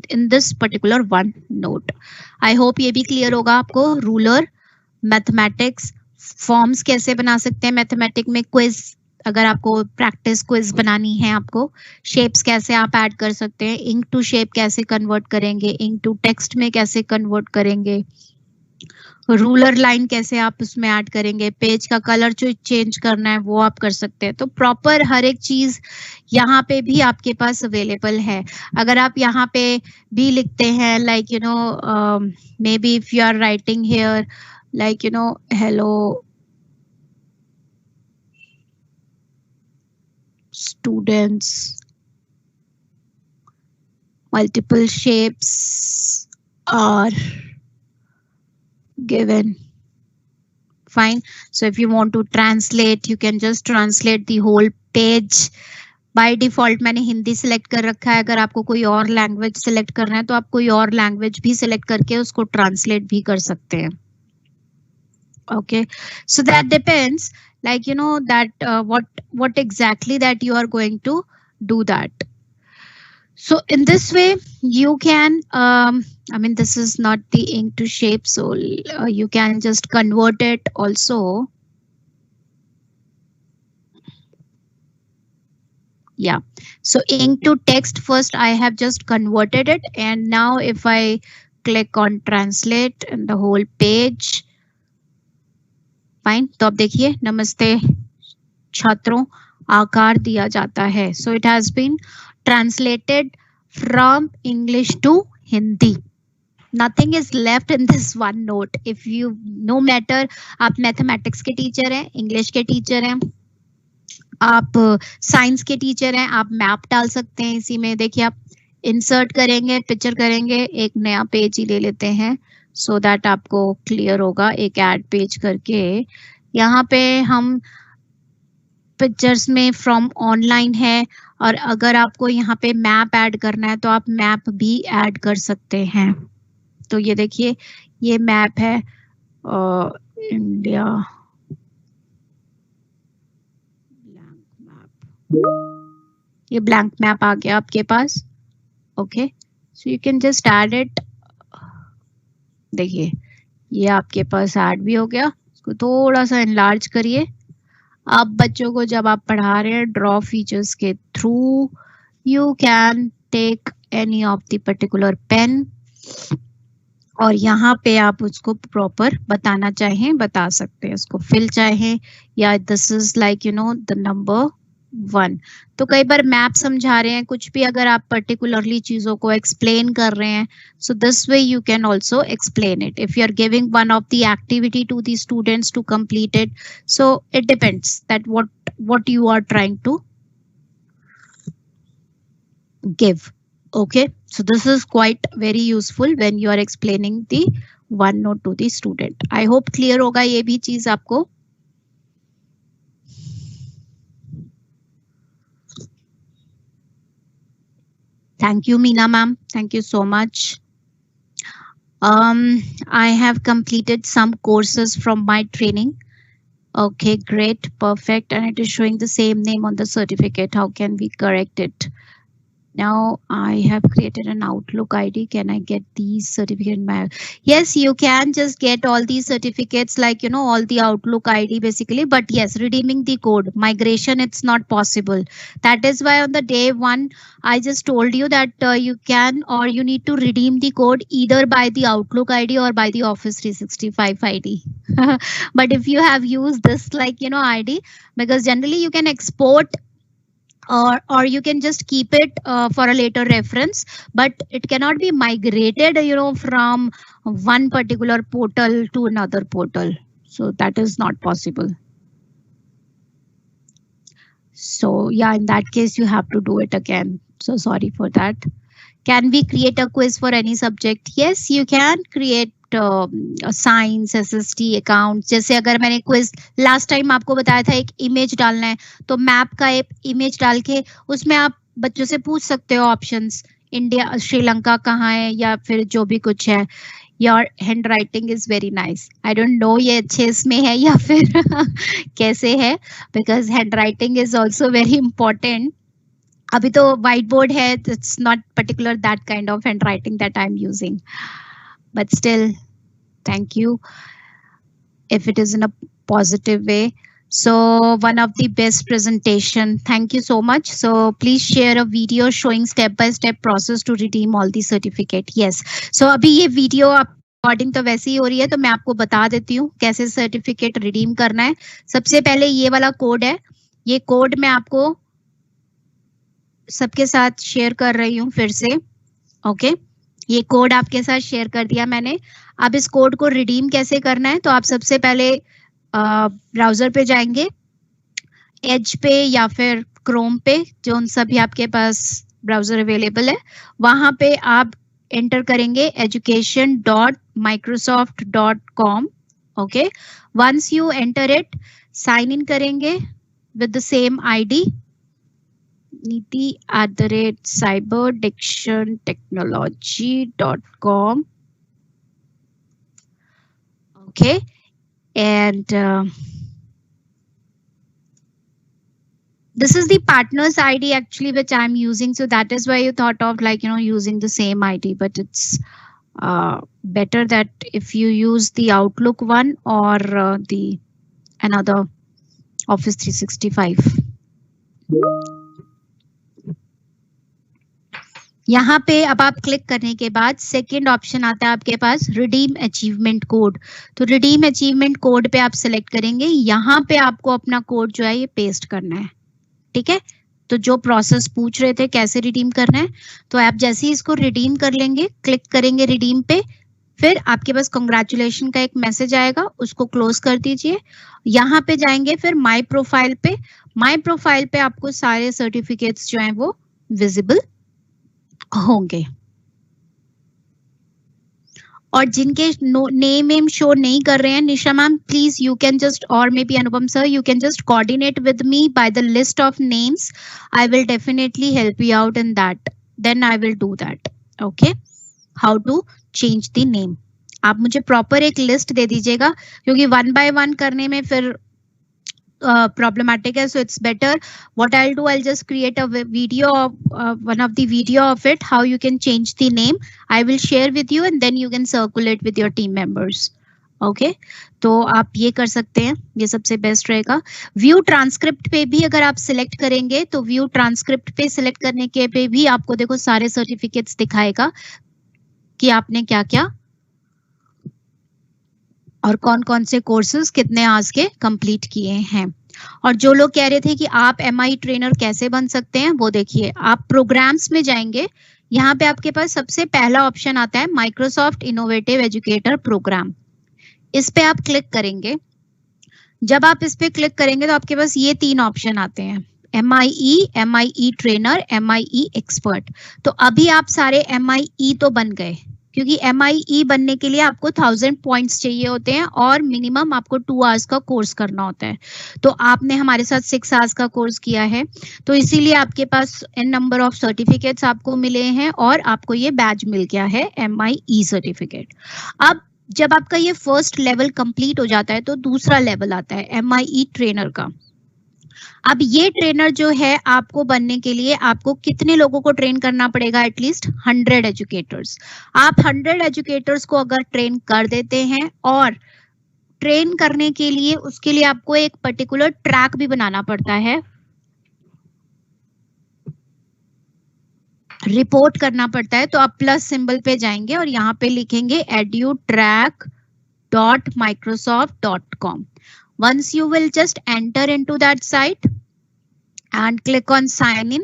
in this particular one note. I hope ये भी clear होगा आपको। Ruler, mathematics, forms कैसे बना सकते हैं mathematic में, quiz अगर आपको प्रैक्टिस क्विज बनानी है, आपको शेप्स कैसे आप ऐड कर सकते हैं, इंक टू शेप कैसे कन्वर्ट करेंगे, इंक टू टेक्स्ट में कैसे कन्वर्ट करेंगे, रूलर लाइन कैसे आप उसमें ऐड करेंगे, पेज का कलर जो चेंज करना है वो आप कर सकते हैं। तो प्रॉपर हर एक चीज यहाँ पे भी आपके पास अवेलेबल है। अगर आप यहाँ पे भी लिखते हैं like you know maybe if you are writing here like you know hello students, multiple shapes are given. Fine. So if you want to translate, you can just translate the whole page. By default मैंने Hindi select कर रखा है। अगर आपको कोई और language select करना है तो आप कोई और लैंग्वेज भी सिलेक्ट करके उसको ट्रांसलेट भी कर सकते हैं। Okay, so that depends, like you know that what exactly that you are going to do that. So in this way you can I mean this is not the ink to shape, so you can just convert it also. Yeah, so ink to text first I have just converted it, and now if I click on translate and the whole page, fine. तो अब देखिए नमस्ते छात्रों आकार दिया जाता है। So it has been translated from English to Hindi. Nothing is left in this OneNote. If you no matter आप मैथमेटिक्स के टीचर हैं, इंग्लिश के टीचर हैं, आप साइंस के टीचर हैं, आप मैप डाल सकते हैं इसी में। देखिए आप इंसर्ट करेंगे, पिक्चर करेंगे, एक नया पेज ही ले लेते हैं सो दैट आपको क्लियर होगा। एक ऐड पेज करके यहाँ पे हम पिक्चर्स में फ्रॉम ऑनलाइन है, और अगर आपको यहाँ पे मैप ऐड करना है तो आप मैप भी ऐड कर सकते हैं। तो ये देखिए ये मैप है इंडिया ब्लैंक मैप। ये ब्लैंक मैप आ गया आपके पास। Okay, so you can just add it. देखिए ये आपके पास ऐड भी हो गया। इसको थोड़ा सा एनलार्ज करिए। अब बच्चों को जब आप पढ़ा रहे हैं ड्रॉ फीचर्स के through, you can take any of the particular pen, और यहाँ पे आप उसको प्रॉपर बताना चाहें बता सकते हैं, इसको फिल चाहें, या this is like you know the number 1। तो कई बार मैप समझा रहे हैं, कुछ भी अगर आप पर्टिकुलरली चीजों को एक्सप्लेन कर रहे हैं, so this way you can also explain it. If you are giving one of the activity to the students to complete it, so it depends that what you are trying to give. Okay, so this is quite very useful when you are explaining the OneNote to the student. I hope clear होगा ये भी चीज आपको। Thank you, Meena ma'am. Thank you so much. I have completed some courses from my training. Okay, great, perfect. And it is showing the same name on the certificate. How can we correct it? Now I have created an Outlook ID. Can I get these certificates? Yes, you can just get all these certificates, like, you know, all the Outlook ID basically. But yes, redeeming the code, migration, it's not possible. That is why on the day one, I just told you that you can, or you need to redeem the code either by the Outlook ID or by the Office 365 ID. But if you have used this, like, you know, ID, because generally you can export, or you can just keep it for a later reference, but it cannot be migrated, you know, from one particular portal to another portal. So that is not possible. So yeah, in that case, you have to do it again. So sorry for that. Can we create a quiz for any subject? Yes, you can create science, SST, account. जैसे अगर मैंने quiz last time आपको बताया था एक image डालना है, तो मैप का एक इमेज डाल के उसमें आप बच्चों से पूछ सकते हो ऑप्शंस, इंडिया श्रीलंका कहाँ है, या फिर जो भी कुछ है। Your hand writing is very nice. I don't know ये अच्छे इसमें है या फिर कैसे है, because hand writing is also very important. अभी तो व्हाइट बोर्ड है, it's not particular that kind of hand writing that I am using, but still thank you if it is in a positive way. So one of the best presentation. Thank you so much. So please share a video showing step-by-step process to redeem all the certificate. Yes. So अभी ये video according तो वैसे ही हो रही है, तो मैं आपको बता देती हूँ कैसे सर्टिफिकेट रिडीम करना है. सबसे पहले ये वाला कोड है. ये कोड मैं आपको सबके साथ शेयर कर रही हूँ फिर से. ओके, ये कोड आपके साथ शेयर कर दिया मैंने. अब इस कोड को रिडीम कैसे करना है, तो आप सबसे पहले ब्राउजर पे जाएंगे, एज पे या फिर क्रोम पे, जो सभी आपके पास ब्राउजर अवेलेबल है, वहां पे आप एंटर करेंगे education.microsoft.com. Okay, once you enter it, sign in करेंगे with the same ID niti@cyberdictiontechnology.com. okay, and this is the partner's ID actually which I'm using, so that is why you thought of using the same ID, but it's better that if you use the Outlook one or the another Office 365. यहाँ पे अब आप click करने के बाद second option आता है आपके पास रिडीम अचीवमेंट कोड. तो रिडीम अचीवमेंट कोड पे आप सिलेक्ट करेंगे. यहाँ पे आपको अपना कोड जो है ये पेस्ट करना है. ठीक है, तो जो प्रोसेस पूछ रहे थे कैसे रिडीम करना है, तो आप जैसे ही इसको रिडीम कर लेंगे, क्लिक करेंगे रिडीम पे, फिर आपके पास कांग्रेचुलेशन का एक मैसेज आएगा, उसको क्लोज कर दीजिए. यहाँ पे जाएंगे फिर माय प्रोफाइल पे. माय प्रोफाइल पे आपको सारे सर्टिफिकेट्स जो हैं वो विजिबल होंगे, और जिनके नेम शो नहीं कर रहे हैं, Nisha ma'am please you can just, और maybe Anupam sir, you can just coordinate with me by the list of names. I will definitely help you out in that, then I will do that. Okay, how to change the name. आप मुझे proper एक list दे दीजिएगा, क्योंकि one by one करने में फिर problematic है. So it's better what I'll do, I'll just create a video of one of the video of it, how you can change the name. I will share with you and then you can circulate with your team members. Okay, तो आप ये कर सकते हैं, ये सबसे best रहेगा. View transcript पे भी अगर आप सिलेक्ट करेंगे, तो व्यू ट्रांसक्रिप्ट पे सिलेक्ट करने के पे भी आपको देखो सारे सर्टिफिकेट्स दिखाएगा कि आपने क्या क्या और कौन कौन से कोर्सेज कितने आज के कंप्लीट किए हैं. और जो लोग कह रहे थे कि आप MI ट्रेनर कैसे बन सकते हैं, वो देखिए, आप प्रोग्राम्स में जाएंगे, यहाँ पे आपके पास सबसे पहला ऑप्शन आता है माइक्रोसॉफ्ट इनोवेटिव एजुकेटर प्रोग्राम. इस पे आप क्लिक करेंगे. जब आप इस पे क्लिक करेंगे तो आपके पास ये तीन ऑप्शन आते हैं, MIE ट्रेनर, MIE एक्सपर्ट. तो अभी आप सारे MIE तो बन गए, क्योंकि MIE बनने के लिए आपको 1000 पॉइंट्स चाहिए होते हैं और मिनिमम आपको 2 आवर्स का कोर्स करना होता है. तो आपने हमारे साथ 6 आवर्स का कोर्स किया है, तो इसीलिए आपके पास n नंबर ऑफ सर्टिफिकेट्स आपको मिले हैं और आपको ये बैज मिल गया है MIE सर्टिफिकेट. अब जब आपका ये फर्स्ट लेवल कंप्लीट हो जाता है, तो दूसरा लेवल आता है MIE ट्रेनर का. अब ये ट्रेनर जो है, आपको बनने के लिए आपको कितने लोगों को ट्रेन करना पड़ेगा? At least 100 educators. आप 100 एजुकेटर्स को अगर ट्रेन कर देते हैं, और ट्रेन करने के लिए उसके लिए आपको एक पर्टिकुलर ट्रैक भी बनाना पड़ता है, रिपोर्ट करना पड़ता है. तो आप प्लस सिंबल पे जाएंगे और यहाँ पे लिखेंगे edutrack.microsoft.com. Once you will just enter into that site and click on sign in.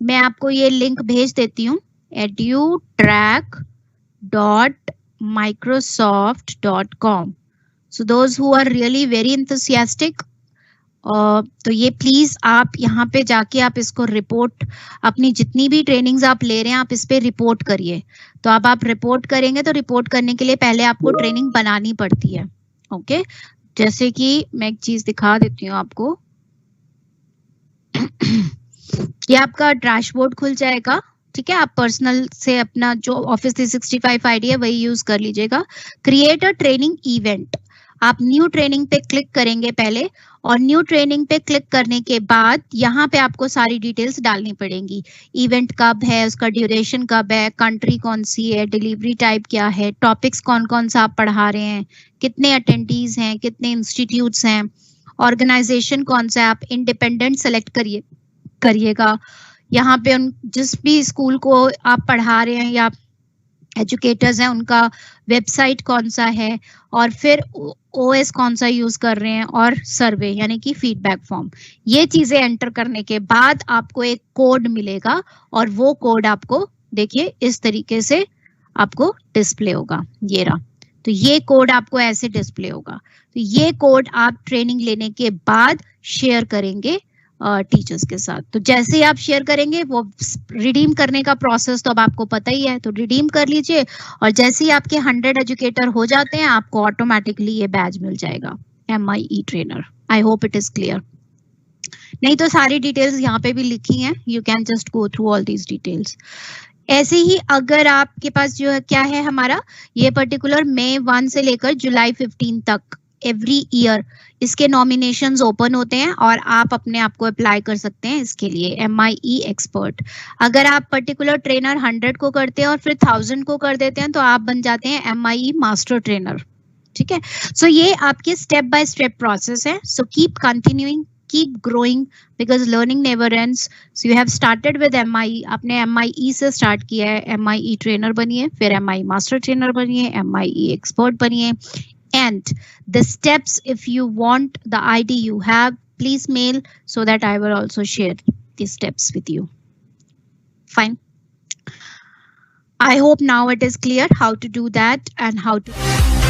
मैं आपको ये लिंक भेज देती हूँ, edutrack.microsoft.com. So those who are really very enthusiastic, तो ये प्लीज आप यहाँ पे जाके आप इसको रिपोर्ट, अपनी जितनी भी ट्रेनिंग्स आप ले रहे हैं आप इस पे रिपोर्ट करिए. तो अब आप रिपोर्ट करेंगे, तो रिपोर्ट करने के लिए पहले आपको ट्रेनिंग बनानी पड़ती है. ओके, जैसे कि मैं एक चीज दिखा देती हूँ आपको. ये आपका डैशबोर्ड खुल जाएगा. ठीक है, आप पर्सनल से अपना जो ऑफिस 365 आईडी है वही यूज कर लीजिएगा. क्रिएट अ ट्रेनिंग इवेंट, आप न्यू ट्रेनिंग पे क्लिक करेंगे पहले, और न्यू ट्रेनिंग पे क्लिक करने के बाद यहाँ पे आपको सारी डिटेल्स डालनी पड़ेंगी। इवेंट कब है, उसका ड्यूरेशन कब है, कंट्री कौन सी है, डिलीवरी टाइप क्या है, टॉपिक्स कौन कौन सा आप पढ़ा रहे हैं, कितने अटेंडीज हैं, कितने इंस्टीट्यूट्स हैं, ऑर्गेनाइजेशन कौन सा है, आप इंडिपेंडेंट सेलेक्ट करिएगा। यहाँ पे जिस भी स्कूल को आप पढ़ा रहे हैं या एजुकेटर्स हैं उनका वेबसाइट कौन सा है, और फिर ओएस कौन सा यूज कर रहे हैं, और सर्वे यानी कि फीडबैक फॉर्म। ये चीजें एंटर करने के बाद आपको एक कोड मिलेगा और वो कोड आपको देखिए इस तरीके से आपको डिस्प्ले होगा। ये रहा, तो ये कोड आपको ऐसे डिस्प्ले होगा। तो ये कोड आप ट्रेनिंग लेने के बाद शेयर करेंगे टीचर्स के साथ। तो जैसे ही आप शेयर करेंगे, वो रिडीम करने का प्रोसेस तो अब आपको पता ही है, तो रिडीम कर लीजिए और जैसे ही आपके 100 एजुकेटर हो जाते हैं आपको ऑटोमेटिकली ये बैज मिल जाएगा, MIE trainer. I hope it is clear. नहीं तो सारी डिटेल्स यहाँ पे भी लिखी हैं, you can just go through all these details. ऐसे ही अगर आपके पास जो है क्या है हमारा ये पर्टिकुलर मई 1 से लेकर जुलाई 15 तक एवरी ईयर इसके नॉमिनेशंस ओपन होते हैं और आप अपने आप को अप्लाई कर सकते हैं इसके लिए MIE एक्सपर्ट। अगर आप पर्टिकुलर ट्रेनर 100 को करते हैं और फिर 1000 को कर देते हैं तो आप बन जाते हैं MIE मास्टर ट्रेनर। ठीक है, सो ये आपके स्टेप बाय स्टेप प्रोसेस है। So keep continuing, keep growing because learning never ends. So you have started with MIE, आपने MIE से start किया है, MIE trainer बनिए, फिर MIE master trainer बनिए, MIE expert बनिए, and the steps, if you want the ID you have, please mail so that I will also share the steps with you. Fine. I hope now it is clear how to do that and how to